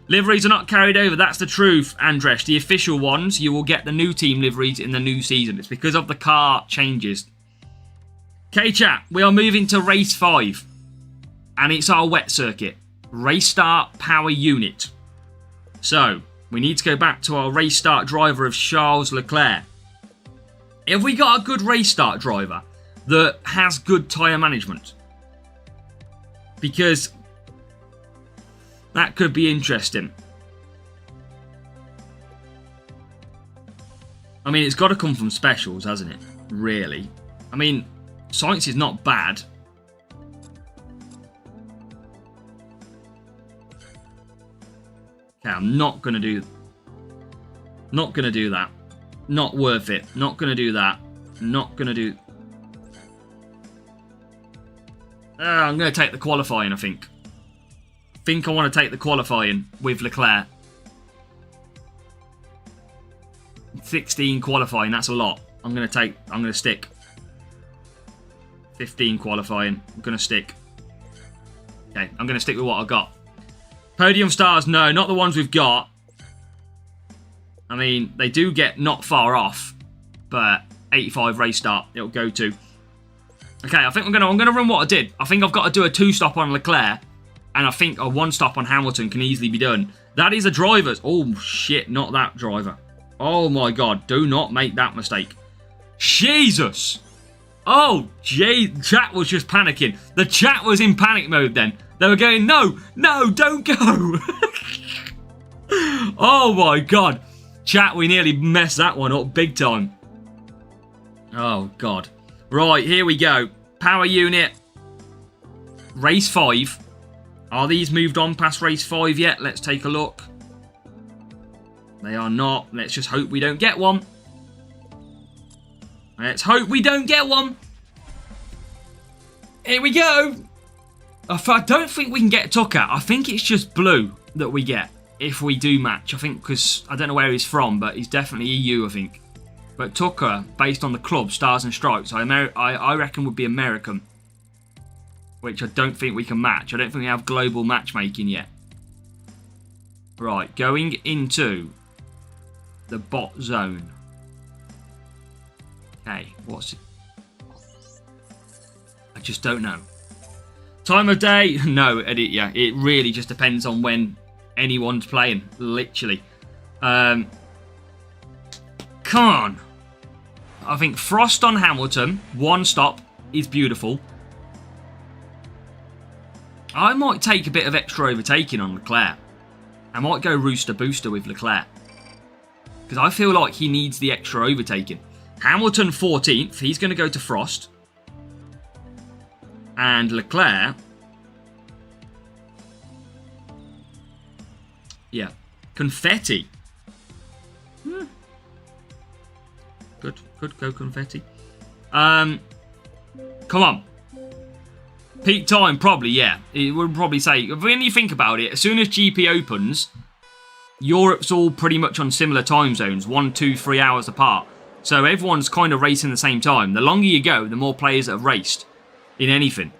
Liveries are not carried over. That's the truth, Andresh. The official ones, you will get the new team liveries in the new season. It's because of the car changes. Okay, chat, we are moving to race 5. And it's our wet circuit. Race start power unit. So, we need to go back to our race start driver of Charles Leclerc. Have we got a good race start driver that has good tyre management? Because that could be interesting. I mean, it's got to come from specials, hasn't it? Really. I mean, Sainz is not bad. Okay, I'm not going to do... Not going to do that. Not worth it. Not going to do that. Not going to do... I'm going to take the qualifying, I think. I think I want to take the qualifying with Leclerc. 16 qualifying, that's a lot. I'm going to stick. 15 qualifying, I'm going to stick. Okay, I'm going to stick with what I got. Podium stars, no, not the ones we've got. I mean, they do get not far off, but 85 race start it'll go to. Okay, I think I'm gonna run what I did. I think I've got to do a 2-stop on Leclerc, and I think a 1-stop on Hamilton can easily be done. That is a driver's. Oh shit, not that driver. Oh my god, do not make that mistake. Jesus! Oh, chat was just panicking. The chat was in panic mode then. They were going, no, no, don't go. Oh my god. Chat, we nearly messed that one up big time. Oh god. Right, here we go. Power unit. Race 5. Are these moved on past race 5 yet? Let's take a look. They are not. Let's just hope we don't get one. Let's hope we don't get one. Here we go. I don't think we can get Tucker. I think it's just blue that we get if we do match. I think because I don't know where he's from, but he's definitely EU, I think. But Tucker, based on the club, Stars and Stripes, I reckon would be American. Which I don't think we can match. I don't think we have global matchmaking yet. Right, going into the bot zone. Okay, what's it? I just don't know. Time of day? No, edit, yeah. It really just depends on when anyone's playing, literally. Come on. I think Frost on Hamilton, 1-stop, is beautiful. I might take a bit of extra overtaking on Leclerc. I might go Rooster Booster with Leclerc. Because I feel like he needs the extra overtaking. Hamilton 14th, he's going to go to Frost. And Leclerc... Yeah. Confetti. Good go Confetti. Come on. Peak time, probably, yeah. It would probably say, when you think about it, as soon as GP opens, Europe's all pretty much on similar time zones, 1, 2, 3 hours apart. So everyone's kind of racing the same time. The longer you go, the more players that have raced in anything.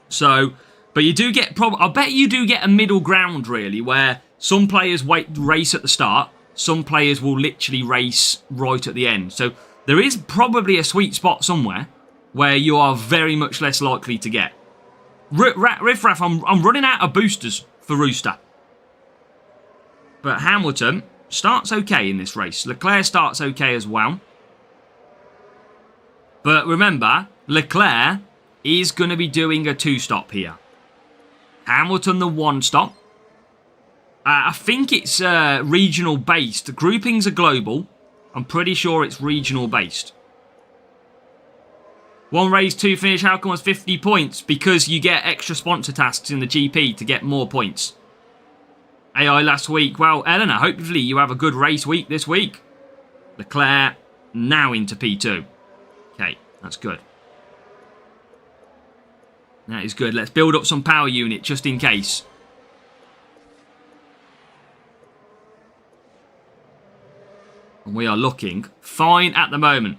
So, but you do get, I bet you do get a middle ground, really, where some players race at the start, some players will literally race right at the end. So there is probably a sweet spot somewhere where you are very much less likely to get. Riffraff, I'm running out of boosters for Rooster. But Hamilton starts okay in this race. Leclerc starts okay as well. But remember, Leclerc is going to be doing a 2-stop here. Hamilton the 1-stop. I think it's regional based. The groupings are global. I'm pretty sure it's regional based. 1 race, 2 finish. How come it's 50 points? Because you get extra sponsor tasks in the GP to get more points. AI last week. Well, Eleanor, hopefully you have a good race week this week. Leclerc now into P2. Okay, that's good. That is good. Let's build up some power unit just in case. And we are looking fine at the moment.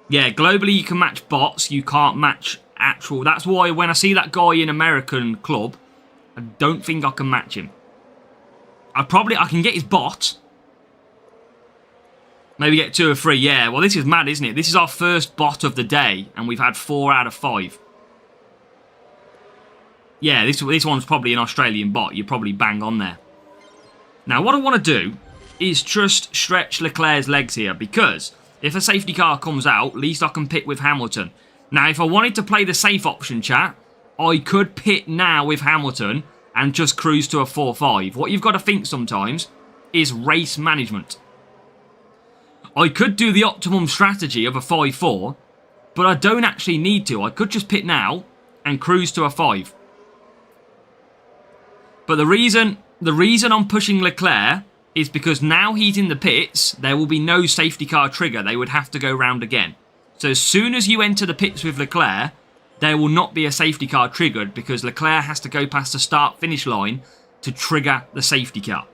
Yeah, globally you can match bots. You can't match actual. That's why when I see that guy in American club, I don't think I can match him. I can get his bot. Maybe get 2 or 3. Yeah, well, this is mad, isn't it? This is our first bot of the day, and we've had 4 out of 5. Yeah, this one's probably an Australian bot. You're probably bang on there. Now, what I want to do is just stretch Leclerc's legs here, because if a safety car comes out, at least I can pit with Hamilton. Now, if I wanted to play the safe option, chat, I could pit now with Hamilton and just cruise to a 4-5. What you've got to think sometimes is race management. I could do the optimum strategy of a 5-4, but I don't actually need to. I could just pit now and cruise to a 5. But the reason I'm pushing Leclerc is because now he's in the pits, there will be no safety car trigger. They would have to go round again. So as soon as you enter the pits with Leclerc, there will not be a safety car triggered because Leclerc has to go past the start-finish line to trigger the safety car.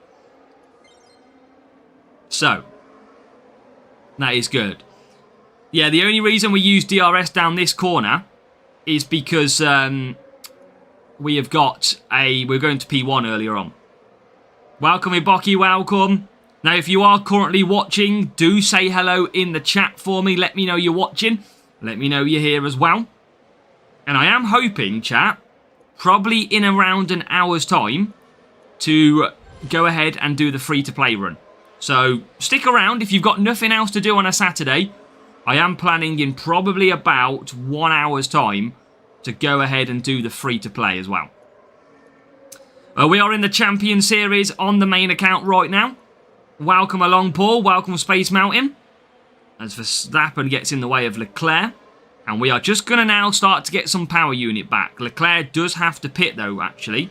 So, that is good. Yeah, the only reason we use DRS down this corner is because we have got we're going to P1 earlier on. Welcome, Iboki, welcome. Now, if you are currently watching, do say hello in the chat for me. Let me know you're watching. Let me know you're here as well. And I am hoping, chat, probably in around an hour's time, to go ahead and do the free-to-play run. So, stick around if you've got nothing else to do on a Saturday. I am planning in probably about 1 hour's time to go ahead and do the free-to-play as well. We are in the Champion Series on the main account right now. Welcome along, Paul. Welcome, Space Mountain. As Verstappen gets in the way of Leclerc. And we are just going to now start to get some power unit back. Leclerc does have to pit, though, actually.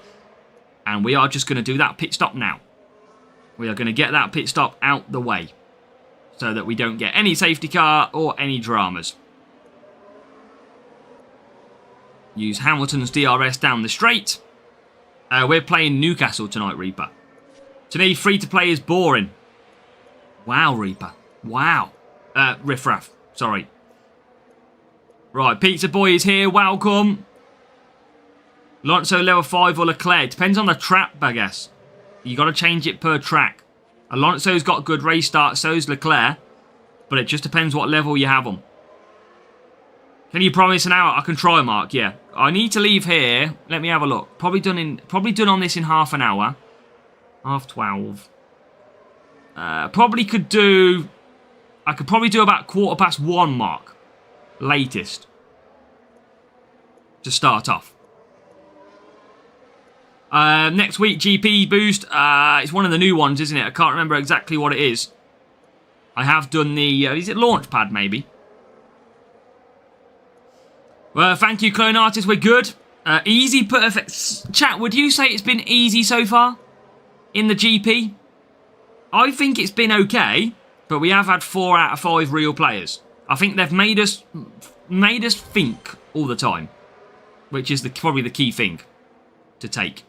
And we are just going to do that pit stop now. We are going to get that pit stop out the way. So that we don't get any safety car or any dramas. Use Hamilton's DRS down the straight. We're playing Newcastle tonight, Reaper. To me, free-to-play is boring. Wow, Reaper. Wow. Riffraff. Sorry. Right, Pizza Boy is here. Welcome. Alonso level 5 or Leclerc. Depends on the trap, I guess. You got to change it per track. Alonso's got good race start, so's Leclerc. But it just depends what level you have on. Can you promise an hour? I can try, Mark. Yeah. I need to leave here. Let me have a look. Probably done on this in half an hour. 12:30. Probably could do... I could probably do about 1:15, Mark. Latest. To start off. Next week, GP boost. It's one of the new ones, isn't it? I can't remember exactly what it is. I have done the... is it Launchpad, maybe? Well, thank you, Clone Artist. We're good. Easy, perfect. Chat, would you say it's been easy so far? In the GP? I think it's been okay. But we have had 4 out of 5 real players. I think they've made us think all the time. Which is probably the key thing to take.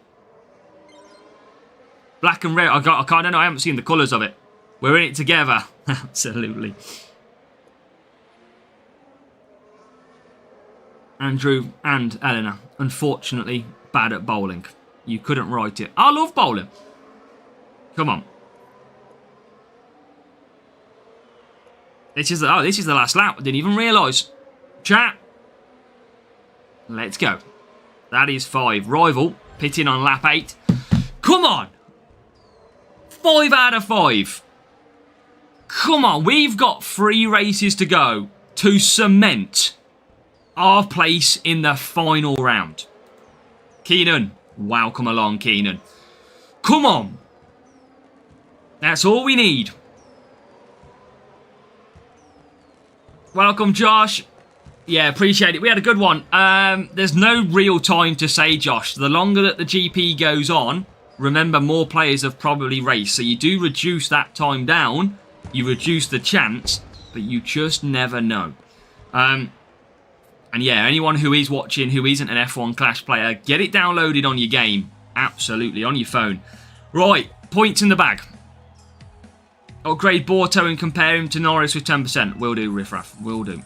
Black and red. I don't know. I haven't seen the colours of it. We're in it together. Absolutely. Andrew and Eleanor, unfortunately, bad at bowling. You couldn't write it. I love bowling. Come on. This is the last lap. I didn't even realise. Chat. Let's go. That is 5. Rival, pitting on lap 8. Come on. 5 out of 5. Come on. We've got 3 races to go to cement our place in the final round. Keenan. Welcome along, Keenan. Come on. That's all we need. Welcome, Josh. Yeah, appreciate it. We had a good one. There's no real time to say, Josh. The longer that the GP goes on, remember, more players have probably raced. So you do reduce that time down. You reduce the chance, but you just never know. And yeah, anyone who is watching who isn't an F1 Clash player, get it downloaded on your game. Absolutely, on your phone. Right, points in the bag. Upgrade Borto and compare him to Norris with 10%. Will do, Riffraff. Will do.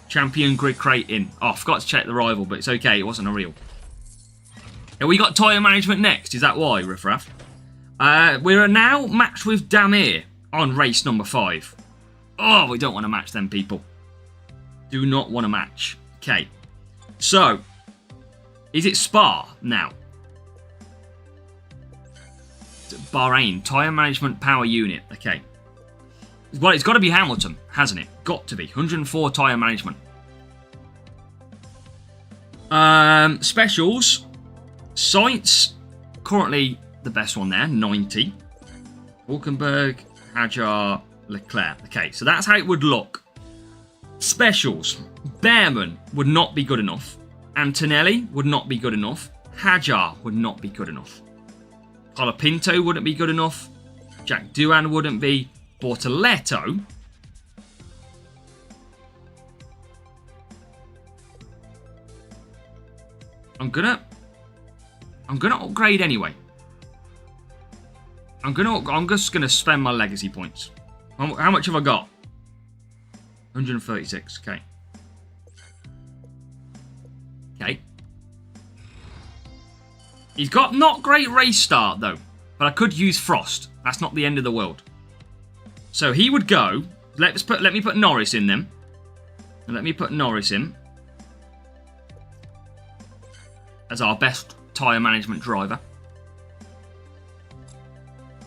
Champion Grid Crate in. Oh, I forgot to check the rival, but it's okay. It wasn't a real. Yeah, we got tyre management next. Is that why, Riffraff? We're now matched with Damir. on race number 5. Oh, we don't want to match them, people. Do not want to match. Okay. So, is it Spa now? Bahrain, tyre management power unit. Okay. Well, it's got to be Hamilton, hasn't it? Got to be. 104 tyre management. Specials. Sainz, currently the best one there, 90. Hulkenberg, Hajar, Leclerc. Okay, so that's how it would look. Specials. Behrman would not be good enough. Antonelli would not be good enough. Hajar would not be good enough. Colapinto wouldn't be good enough. Jack Doohan wouldn't be. Bortoletto. I'm gonna upgrade anyway. I'm just gonna spend my legacy points. How much have I got? 136. Okay. Okay. He's got not great race start though, but I could use Frost. That's not the end of the world. So he would go. Let me put Norris in them. And let me put Norris in as our best tyre management driver.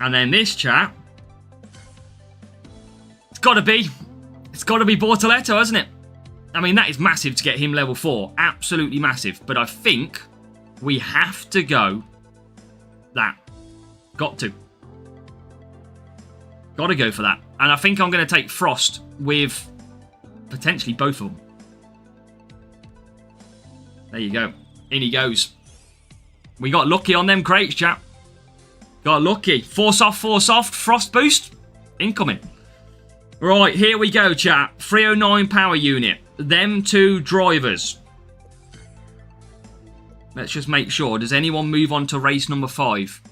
And then this chap, it's got to be Bortoletto, hasn't it? I mean, that is massive to get him level 4. Absolutely massive. But I think we have to go that. Got to go for that. And I think I'm going to take Frost with potentially both of them. There you go. In he goes. We got lucky on them crates, chap. Got lucky. Force off, Frost boost. Incoming. Right, here we go, chap. 309 power unit. Them two drivers. Let's just make sure. Does anyone move on to race number 5?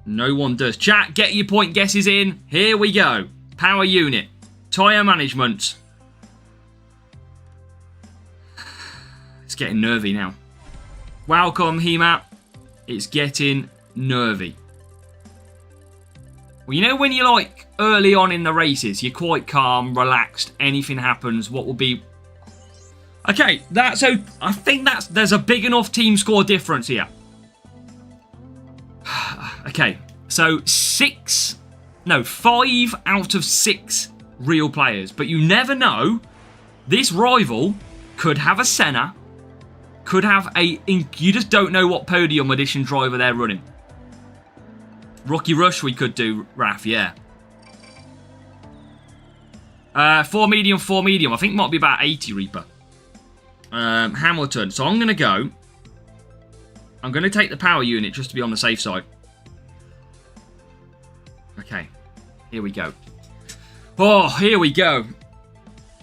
No one does. Chat, get your point guesses in. Here we go. Power unit. Tyre management. It's getting nervy now. Welcome, Hema. It's getting nervy. Well, you know when you're like early on in the races, you're quite calm, relaxed, anything happens, what will be... Okay, so I think there's a big enough team score difference here. Okay, so 5 out of 6 real players. But you never know. This rival could have a Senna. Could have you just don't know what podium edition driver they're running. Rocky Rush we could do, Raf, yeah. 4 medium. I think it might be about 80 Reaper. Hamilton. So I'm going to go. I'm going to take the power unit just to be on the safe side. Okay, here we go. Oh, here we go.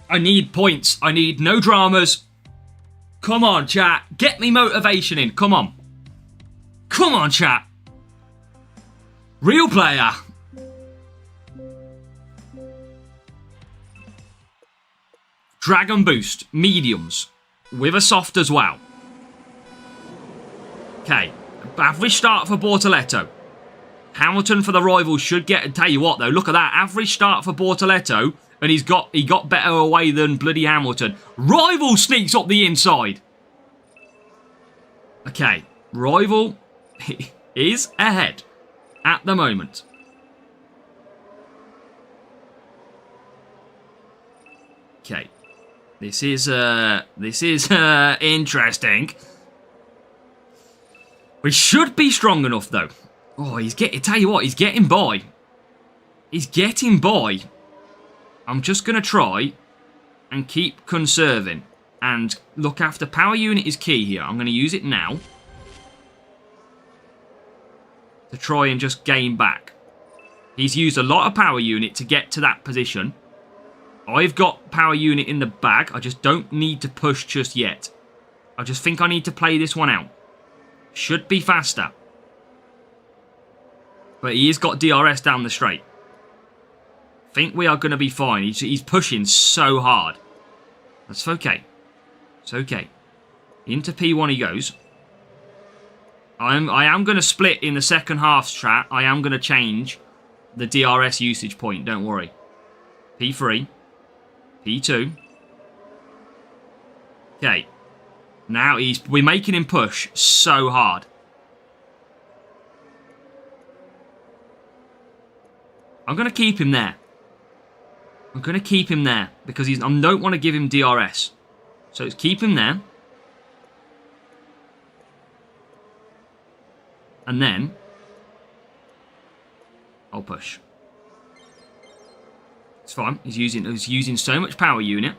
I need points. I need no dramas. Come on, chat. Get me motivation in. Come on. Come on, chat. Real player. Dragon Boost. Mediums. With a soft as well. Okay. Average start for Bortoletto. Hamilton for the rivals should get... Tell you what, though. Look at that. Average start for Bortoletto. And he got better away than bloody Hamilton. Rival sneaks up the inside. Okay. Rival is ahead at the moment. Okay. This is interesting. We should be strong enough, though. Oh, tell you what, he's getting by. He's getting by. I'm just going to try and keep conserving and look after power unit is key here. I'm going to use it now to try and just gain back. He's used a lot of power unit to get to that position. I've got power unit in the bag. I just don't need to push just yet. I just think I need to play this one out. Should be faster. But he has got DRS down the straight. Think we are going to be fine. He's pushing so hard. That's okay. It's okay. Into P1 he goes. I am going to split in the second half, chat. I am going to change the DRS usage point, don't worry. P3. P2. Okay. Now we're making him push so hard. I'm going to keep him there. I'm going to keep him there because I don't want to give him DRS. So let's keep him there. And then I'll push. It's fine. He's using so much power unit.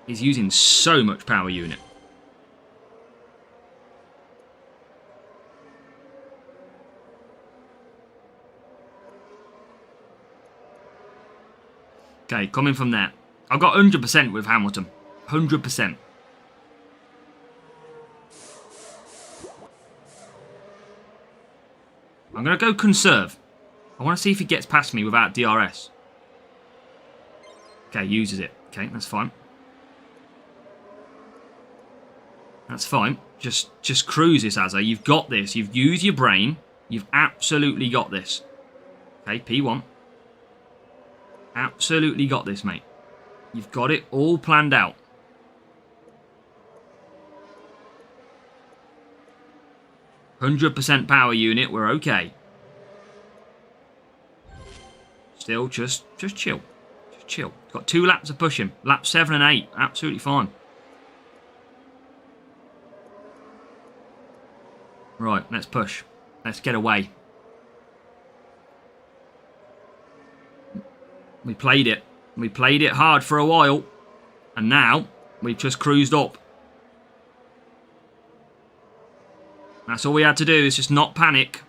He's using so much power unit. Okay, coming from there. I've got 100% with Hamilton. 100%. I'm going to go conserve. I want to see if he gets past me without DRS. Okay, uses it. Okay, that's fine. That's fine. Just cruise this, Azza. You've got this. You've used your brain. You've absolutely got this. Okay, P1. Absolutely got this, mate. You've got it all planned out. %100% power unit, we're okay. Still, just chill. Just chill. Got 2 laps of pushing. Lap 7 and 8. Absolutely fine. Right, let's push. Let's get away. We played it. We played it hard for a while. And now, we've just cruised up. That's all we had to do, is just not panic.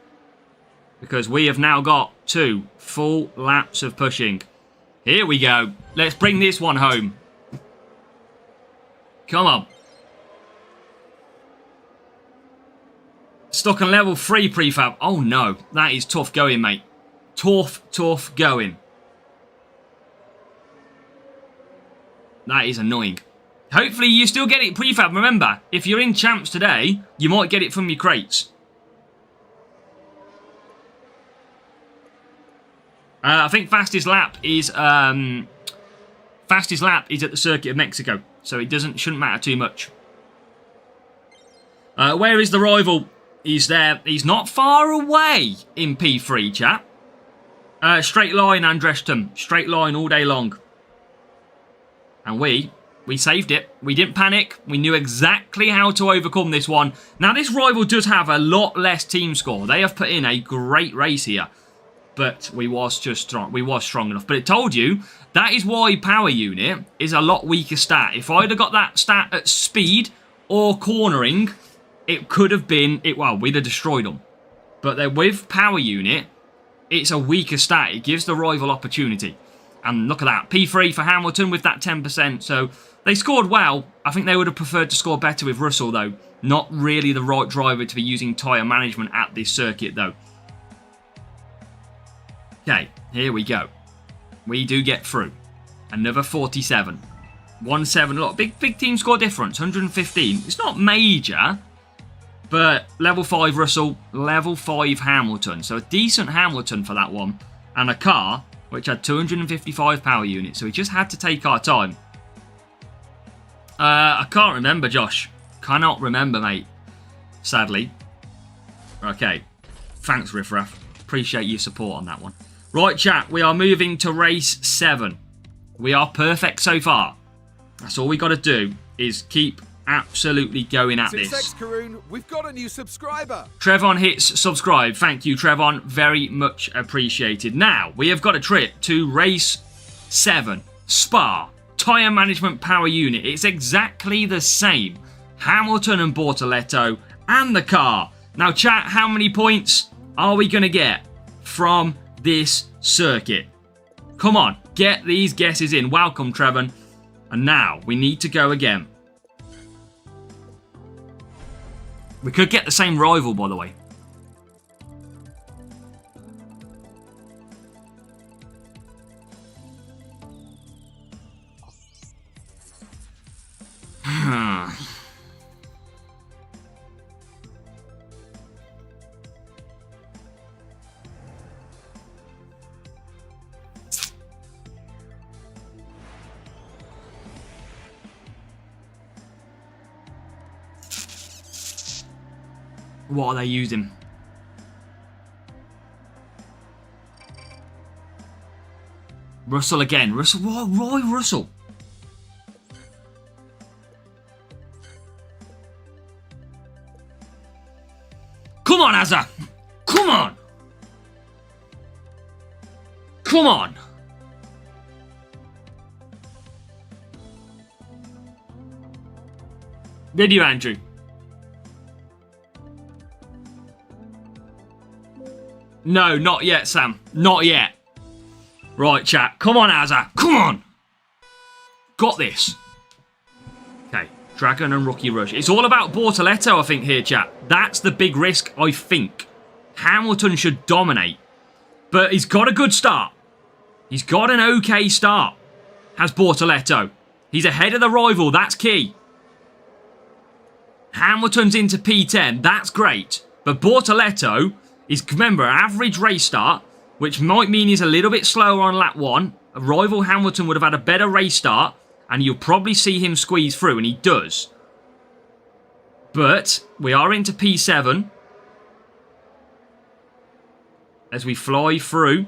Because we have now got 2 full laps of pushing. Here we go. Let's bring this one home. Come on. Stuck on level 3 prefab. Oh no, that is tough going, mate. Tough going. That is annoying. Hopefully you still get it prefab. Remember, if you're in champs today, you might get it from your crates. I think fastest lap is at the Circuit of Mexico, so it shouldn't matter too much. Where is the rival? He's there. He's not far away in P3, chat. Straight line, Andreshton. Straight line all day long. And we saved it. We didn't panic. We knew exactly how to overcome this one. Now, this rival does have a lot less team score. They have put in a great race here. But we was just strong. We was strong enough. But it told you, that is why power unit is a lot weaker stat. If I'd have got that stat at speed or cornering, it could have been, well, we'd have destroyed them. But with power unit, it's a weaker stat. It gives the rival opportunity. And look at that. P3 for Hamilton with that 10%. So they scored well. I think they would have preferred to score better with Russell, though. Not really the right driver to be using tyre management at this circuit, though. Okay, here we go. We do get through. Another 47. 1-7. Look, big team score difference. 115. It's not major. But level 5 Russell, level 5 Hamilton. So a decent Hamilton for that one. And a car which had 255 power units. So we just had to take our time. I can't remember, Josh. Cannot remember, mate. Sadly. Okay. Thanks, Riffraff. Appreciate your support on that one. Right, chat. We are moving to race 7. We are perfect so far. That's all we got to do is keep absolutely going at this. Karoon, we've got a new subscriber. Trevon hits subscribe. Thank you, Trevon. Very much appreciated. Now, we have got a trip to race 7. Spa. Tyre management power unit. It's exactly the same. Hamilton and Bortoletto and the car. Now, chat, how many points are we going to get from this circuit? Come on, get these guesses in. Welcome, Trevon. And now, we need to go again. We could get the same rival, by the way. What are they using? Russell again. Russell. Why Roy Russell? Come on, Azza. Come on. Come on. Did you, Andrew? No, not yet, Sam. Not yet. Right, chat. Come on, Azza. Come on. Got this. Okay. Dragon and Rookie Rush. It's all about Bortoletto, I think, here, chat. That's the big risk, I think. Hamilton should dominate. But he's got a good start. He's got an okay start. Has Bortoletto. He's ahead of the rival. That's key. Hamilton's into P10. That's great. But Bortoletto is, remember, average race start, which might mean he's a little bit slower on lap 1. A rival Hamilton would have had a better race start, and you'll probably see him squeeze through, and he does. But we are into P7. As we fly through,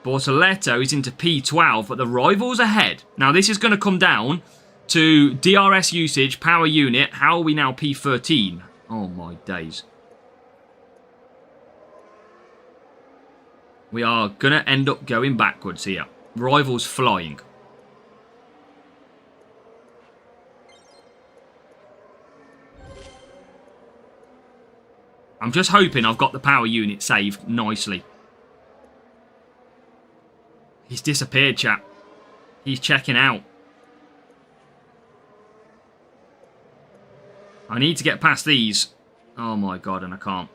Bortoletto is into P12, but the rival's ahead. Now, this is going to come down to DRS usage, power unit. How are we now P13? Oh, my days. We are going to end up going backwards here. Rival's flying. I'm just hoping I've got the power unit saved nicely. He's disappeared, chap. He's checking out. I need to get past these. Oh my god, and I can't.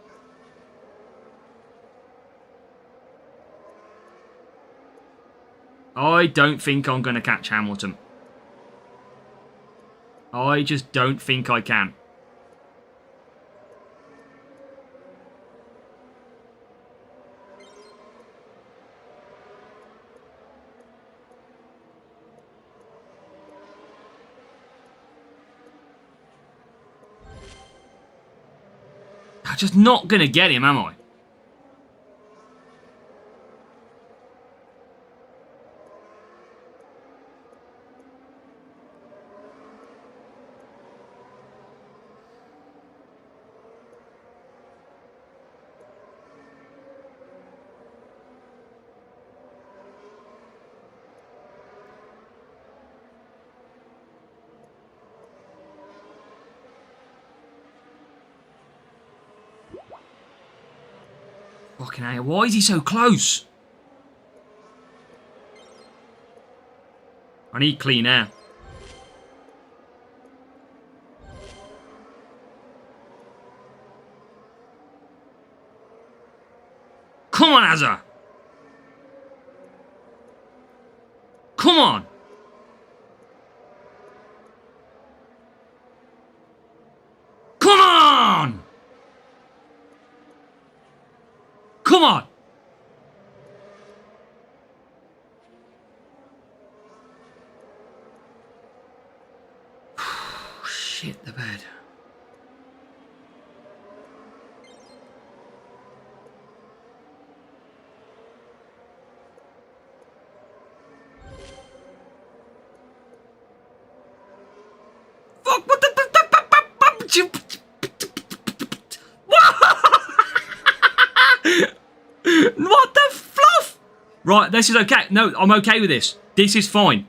I don't think I'm going to catch Hamilton. I just don't think I can. I'm just not going to get him, am I? Fucking hell, why is he so close? I need clean air. Come on, Azza! Come on! Come on! Come on! Shit the bed. Fuck, what the... What the fluff? Right, this is okay. No, I'm okay with this. This is fine.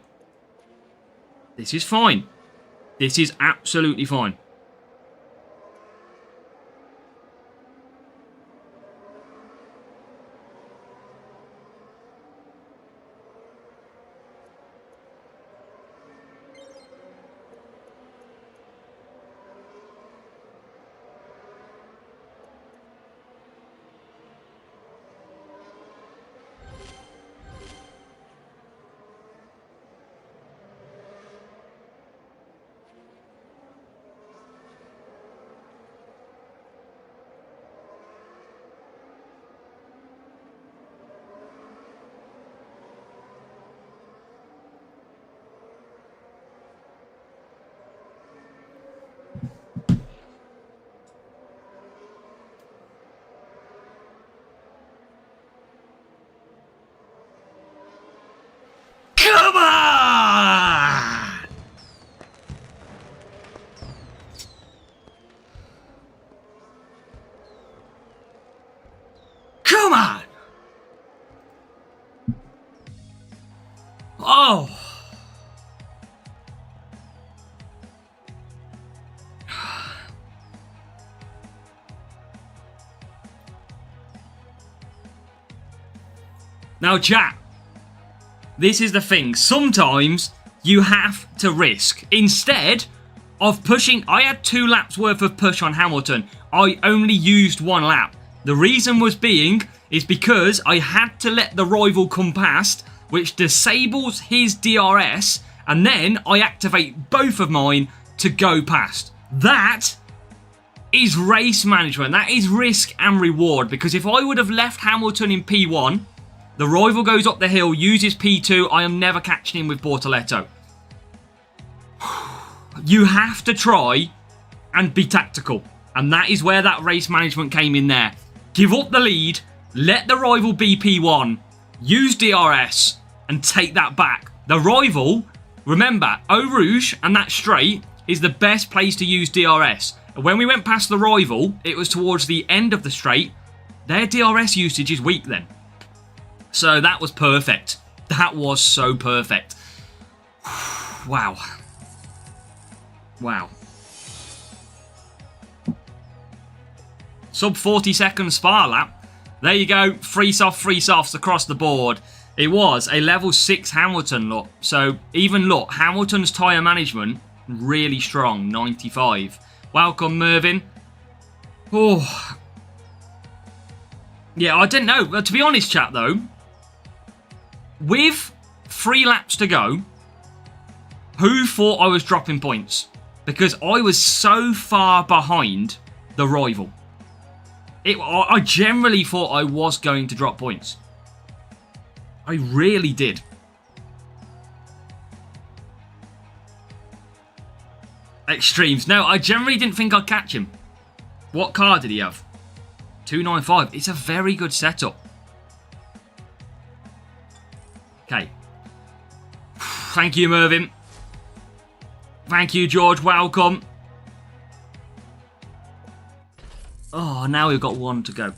This is fine. This is absolutely fine. Oh! Now, chat, this is the thing. Sometimes you have to risk. Instead of pushing, I had 2 laps worth of push on Hamilton. I only used 1 lap. The reason is because I had to let the rival come past, which disables his DRS, and then I activate both of mine to go past. That is race management. That is risk and reward, because if I would have left Hamilton in P1, the rival goes up the hill, uses P2, I am never catching him with Bortoletto. You have to try and be tactical. And that is where that race management came in there. Give up the lead, let the rival be P1, use DRS, and take that back. The rival, remember, Eau Rouge and that straight is the best place to use DRS. And when we went past the rival, it was towards the end of the straight. Their DRS usage is weak then. So that was perfect. That was so perfect. Wow. Wow. Sub 40 second Spa lap. There you go. Free softs across the board. It was a level 6 Hamilton, look. So even look, Hamilton's tyre management, really strong, 95. Welcome, Mervyn. Oh. Yeah, I didn't know. But to be honest, chat, though, with 3 laps to go, who thought I was dropping points? Because I was so far behind the rival. I generally thought I was going to drop points. I really did. Extremes. No, I generally didn't think I'd catch him. What car did he have? 295. It's a very good setup. Okay. Thank you, Mervyn. Thank you, George. Welcome. Oh, now we've got 1 to go.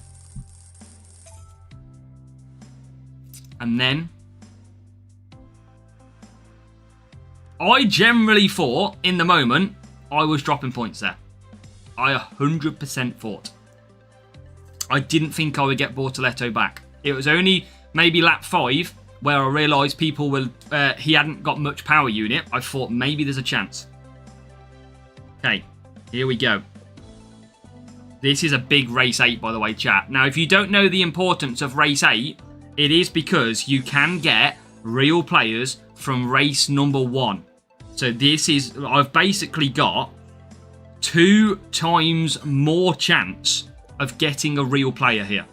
And then I generally thought, in the moment, I was dropping points there. I 100% thought. I didn't think I would get Bortoletto back. It was only maybe lap 5 where I realised people will. He hadn't got much power unit. I thought maybe there's a chance. Okay, here we go. This is a big race 8, by the way, chat. Now, if you don't know the importance of race 8, it is because you can get real players from race number 1. So this is, I've basically got 2 times more chance of getting a real player here.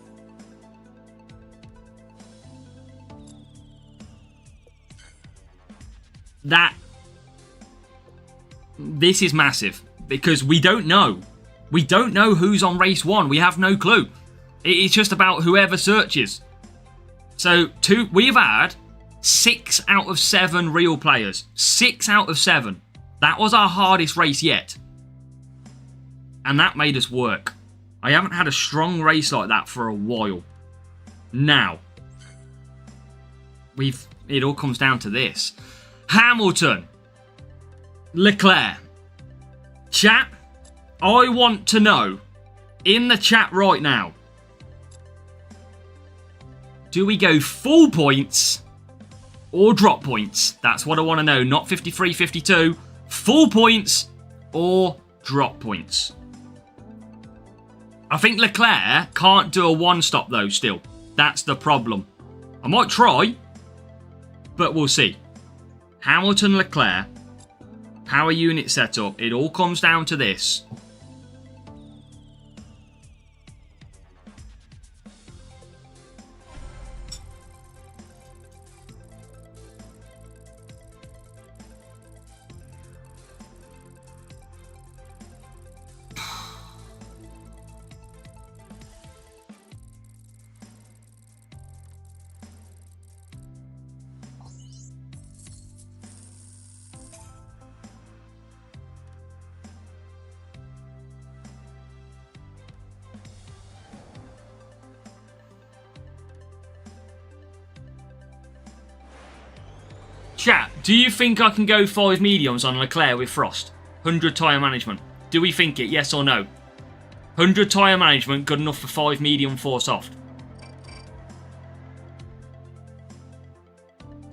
This is massive because we don't know. We don't know who's on race 1. We have no clue. It's just about whoever searches. So we've had 6 out of 7 real players. 6 out of 7. That was our hardest race yet. And that made us work. I haven't had a strong race like that for a while. Now, it all comes down to this. Hamilton. Leclerc. Chat, I want to know in the chat right now, do we go full points or drop points? That's what I want to know. Not 53, 52. Full points or drop points. I think Leclerc can't do a 1-stop though still. That's the problem. I might try, but we'll see. Hamilton, Leclerc, power unit setup. It all comes down to this. Chat, do you think I can go 5 mediums on Leclerc with Frost? 100 tyre management. Do we think it? Yes or no? 100 tyre management, good enough for 5 medium, 4 soft.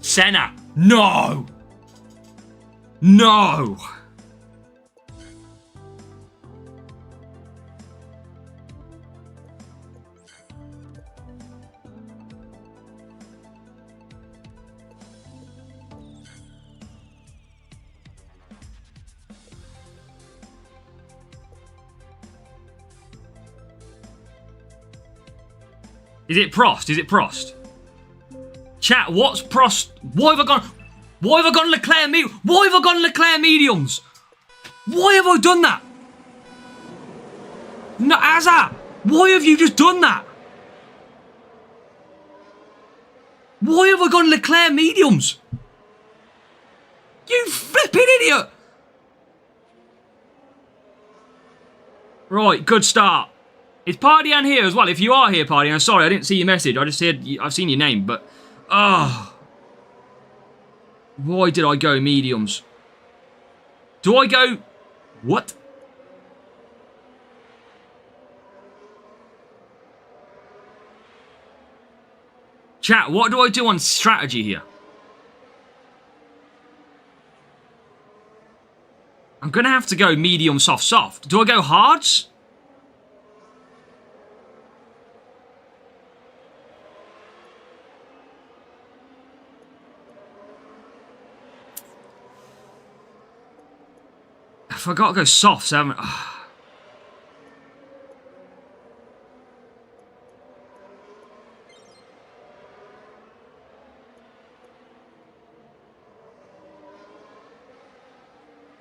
Senna. No! No! Is it Prost? Is it Prost? Chat, what's Prost? Why have I gone Leclerc Why have I gone Leclerc mediums? Why have I done that? No, Azza! Why have you just done that? Why have I gone Leclerc mediums? You flipping idiot! Right, good start. Is Pardian here as well? If you are here, Pardian, sorry, I didn't see your message. I just said I've seen your name, but... Why did I go mediums? Do I go... What? Chat, what do I do on strategy here? I'm going to have to go medium, soft, soft. Do I go hards? If I gotta go soft, so I haven't...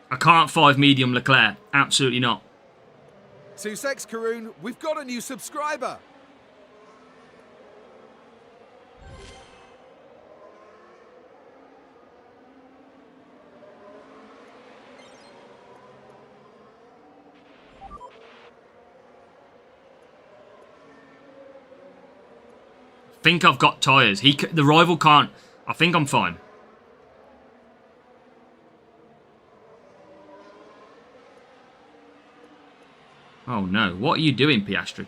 I can't 5 medium Leclerc. Absolutely not. Sussex Karoon, we've got a new subscriber. Think I've got tyres. The rival can't. I think I'm fine. Oh no, what are you doing, Piastri?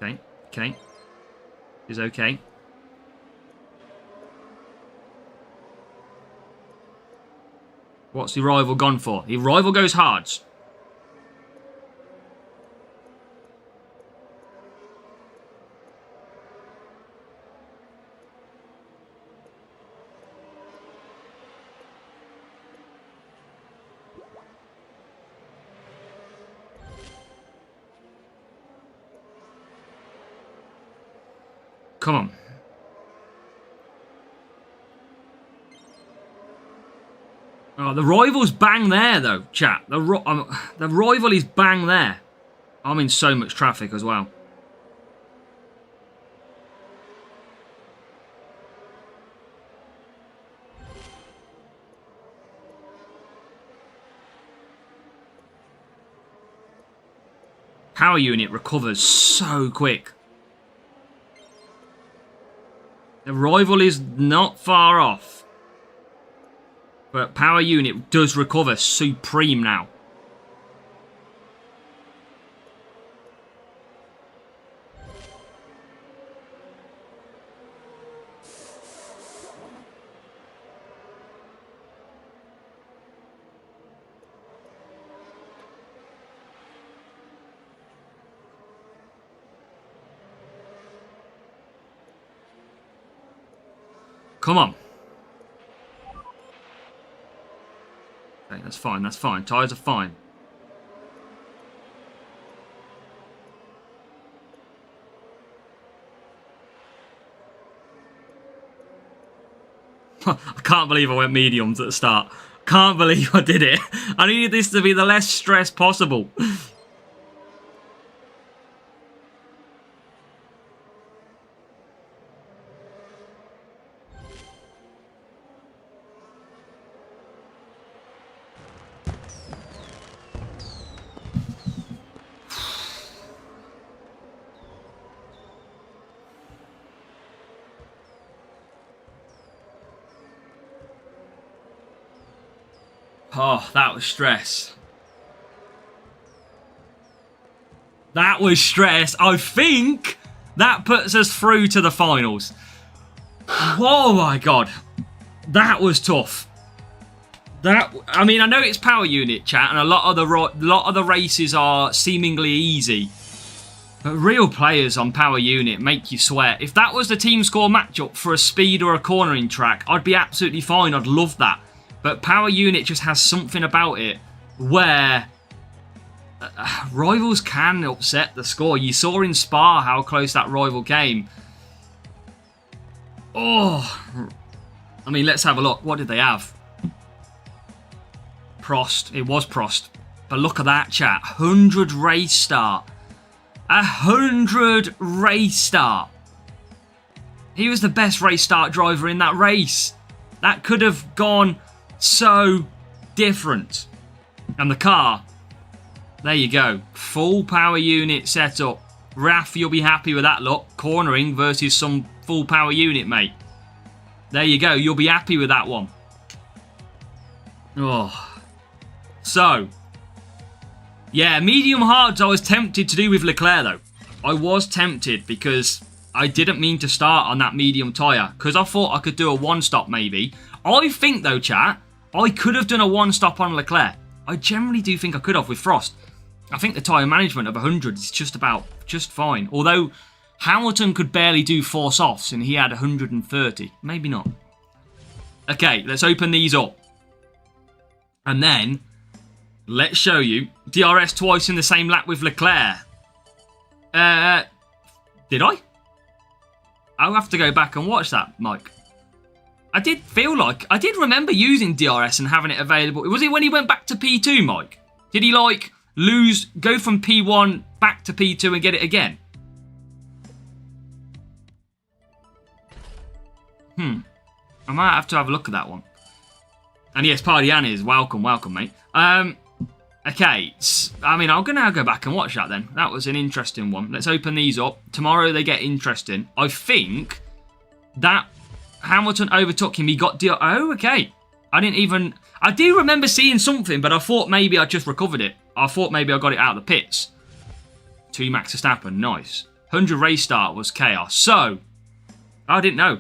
Okay, okay. Is okay. What's the rival gone for? The rival goes hards. Come on. Oh, the rival's bang there, though, chat. The rival is bang there. I'm in so much traffic as well. Power unit recovers so quick. The rival is not far off. But power unit does recover supreme now. Come on. Okay, that's fine, that's fine. Tyres are fine. I can't believe I went mediums at the start. Can't believe I did it. I needed this to be the less stress possible. Oh, that was stress. That was stress. I think that puts us through to the finals. Oh my god. That was tough. I mean, I know it's power unit, chat, and a lot of the races are seemingly easy. But real players on power unit make you sweat. If that was the team score matchup for a speed or a cornering track, I'd be absolutely fine. I'd love that. But power unit just has something about it where rivals can upset the score. You saw in Spa how close that rival came. Oh, I mean, let's have a look. What did they have? Prost. It was Prost. But look at that, chat. 100 race start. 100 race start. He was the best race start driver in that race. That could have gone so different. And the car, there you go. Full power unit setup. Raf, you'll be happy with that look. Cornering versus some full power unit, mate. There you go. You'll be happy with that one. Oh. So, yeah, medium hards I was tempted to do with Leclerc, though. I was tempted because I didn't mean to start on that medium tyre. Because I thought I could do a one-stop, maybe. I think, though, chat, I could have done a one-stop on Leclerc. I generally do think I could have with Frost. I think the tyre management of 100 is just fine. Although Hamilton could barely do 4 softs and he had 130. Maybe not. Okay, let's open these up. And then let's show you DRS twice in the same lap with Leclerc. Did I? I'll have to go back and watch that, Mike. I did remember using DRS and having it available. Was it when he went back to P2, Mike? Did he, like, go from P1 back to P2 and get it again? I might have to have a look at that one. And yes, Pardian is welcome, mate. Okay, I mean, I'm going to go back and watch that then. That was an interesting one. Let's open these up. Tomorrow they get interesting. I think that Hamilton overtook him. He got... Oh, okay. I do remember seeing something, but I thought maybe I just recovered it. I thought maybe I got it out of the pits. 2 Max Verstappen, nice. 100 race start was chaos. So, I didn't know.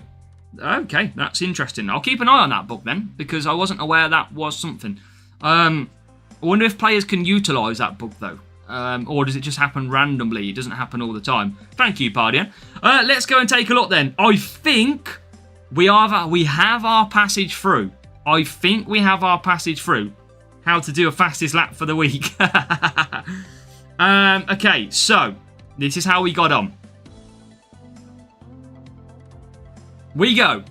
Okay, that's interesting. I'll keep an eye on that book then, because I wasn't aware that was something. I wonder if players can utilise that bug though. Or does it just happen randomly? It doesn't happen all the time. Thank you, Pardian. Let's go and take a look then. I think we have our passage through. I think we have our passage through. How to do a fastest lap for the week. Okay, so this is how we got on. We go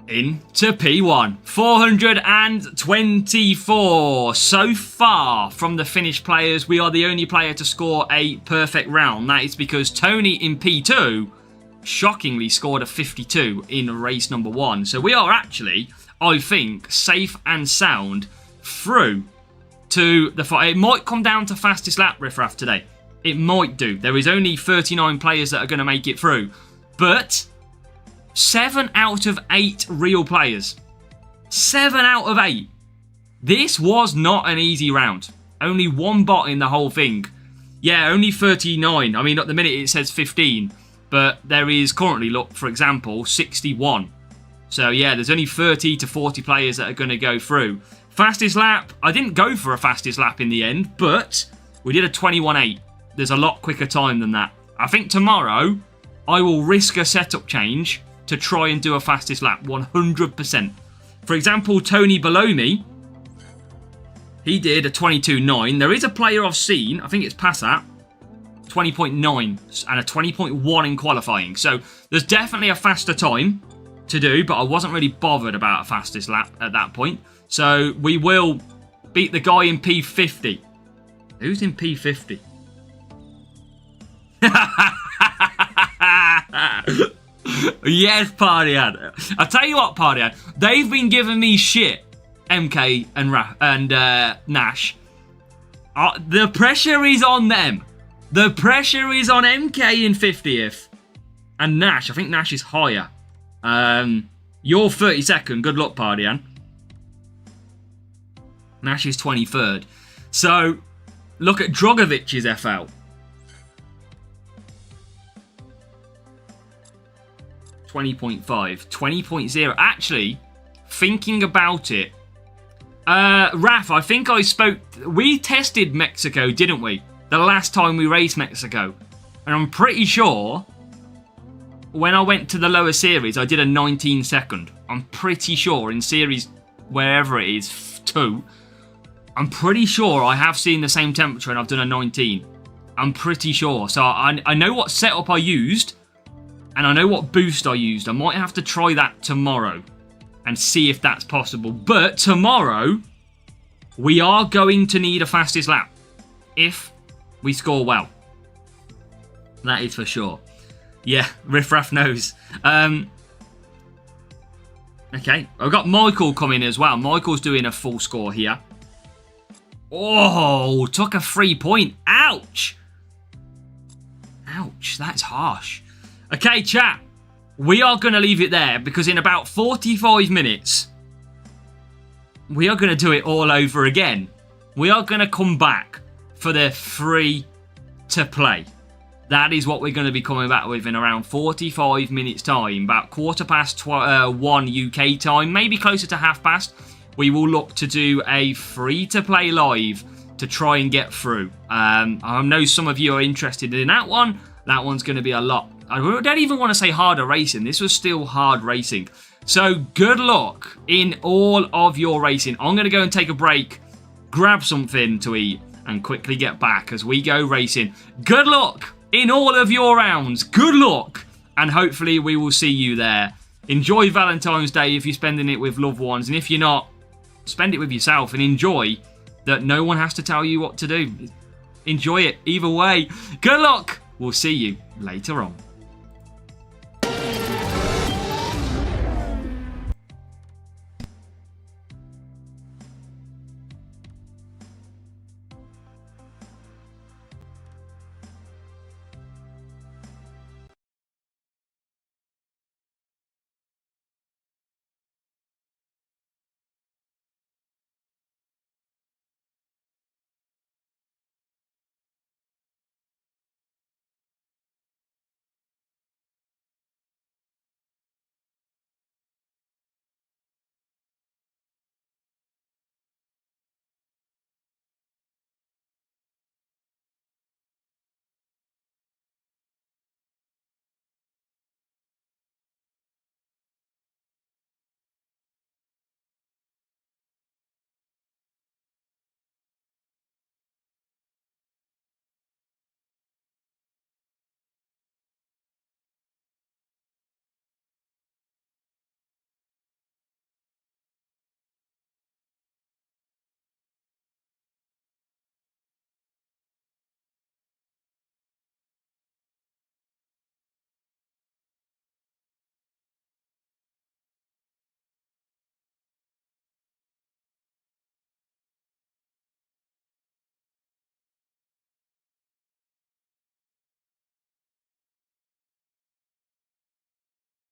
into P1. 424. So far from the finished players, we are the only player to score a perfect round. That is because Tony in P2 shockingly scored a 52 in race number 1. So we are actually, I think, safe and sound through to the fight. It might come down to fastest lap riffraff today. It might do. There is only 39 players that are going to make it through. But 7 out of 8 real players. 7 out of 8. This was not an easy round. Only 1 bot in the whole thing. Yeah, only 39. I mean, at the minute it says 15. But there is currently, look, for example, 61. So yeah, there's only 30 to 40 players that are going to go through. Fastest lap. I didn't go for a fastest lap in the end, but we did a 21.8. There's a lot quicker time than that. I think tomorrow I will risk a setup change to try and do a fastest lap 100%. For example, Tony below me, he did a 22.9. There is a player I've seen, I think it's past that, 20.9 and a 20.1 in qualifying. So there's definitely a faster time to do, but I wasn't really bothered about a fastest lap at that point. So we will beat the guy in P50. Who's in P50? Yes, Pardian. I'll tell you what, Pardian. They've been giving me shit, MK and Nash. The pressure is on them. The pressure is on MK in 50th. And Nash. I think Nash is higher. You're 32nd. Good luck, Pardian. Nash is 23rd. So, look at Drogovic's FL. 20.5. 20.0. Actually, thinking about it, Raf, I think I spoke... We tested Mexico, didn't we? The last time we raced Mexico. And I'm pretty sure when I went to the lower series, I did a 19 second. I'm pretty sure in series, wherever it is, 2, I'm pretty sure I have seen the same temperature and I've done a 19. I'm pretty sure. So I know what setup I used and I know what boost I used. I might have to try that tomorrow and see if that's possible. But tomorrow, we are going to need a fastest lap if we score well. That is for sure. Yeah, Riff Raff knows. Okay, I've got Michael coming as well. Michael's doing a full score here. Oh, took a 3 point. Ouch. Ouch, that's harsh. Okay, chat. We are going to leave it there because in about 45 minutes, we are going to do it all over again. We are going to come back for the free to play. That is what we're going to be coming back with in around 45 minutes time. About 1:15 UK time, maybe closer to 1:30. We will look to do a free to play live to try and get through. I know some of you are interested in that one. That one's going to be a lot. I don't even want to say harder racing. This was still hard racing. So good luck in all of your racing. I'm going to go and take a break, grab something to eat, and quickly get back as we go racing. Good luck in all of your rounds. Good luck. And hopefully we will see you there. Enjoy Valentine's Day if you're spending it with loved ones. And if you're not, spend it with yourself and enjoy that no one has to tell you what to do. Enjoy it either way. Good luck. We'll see you later on.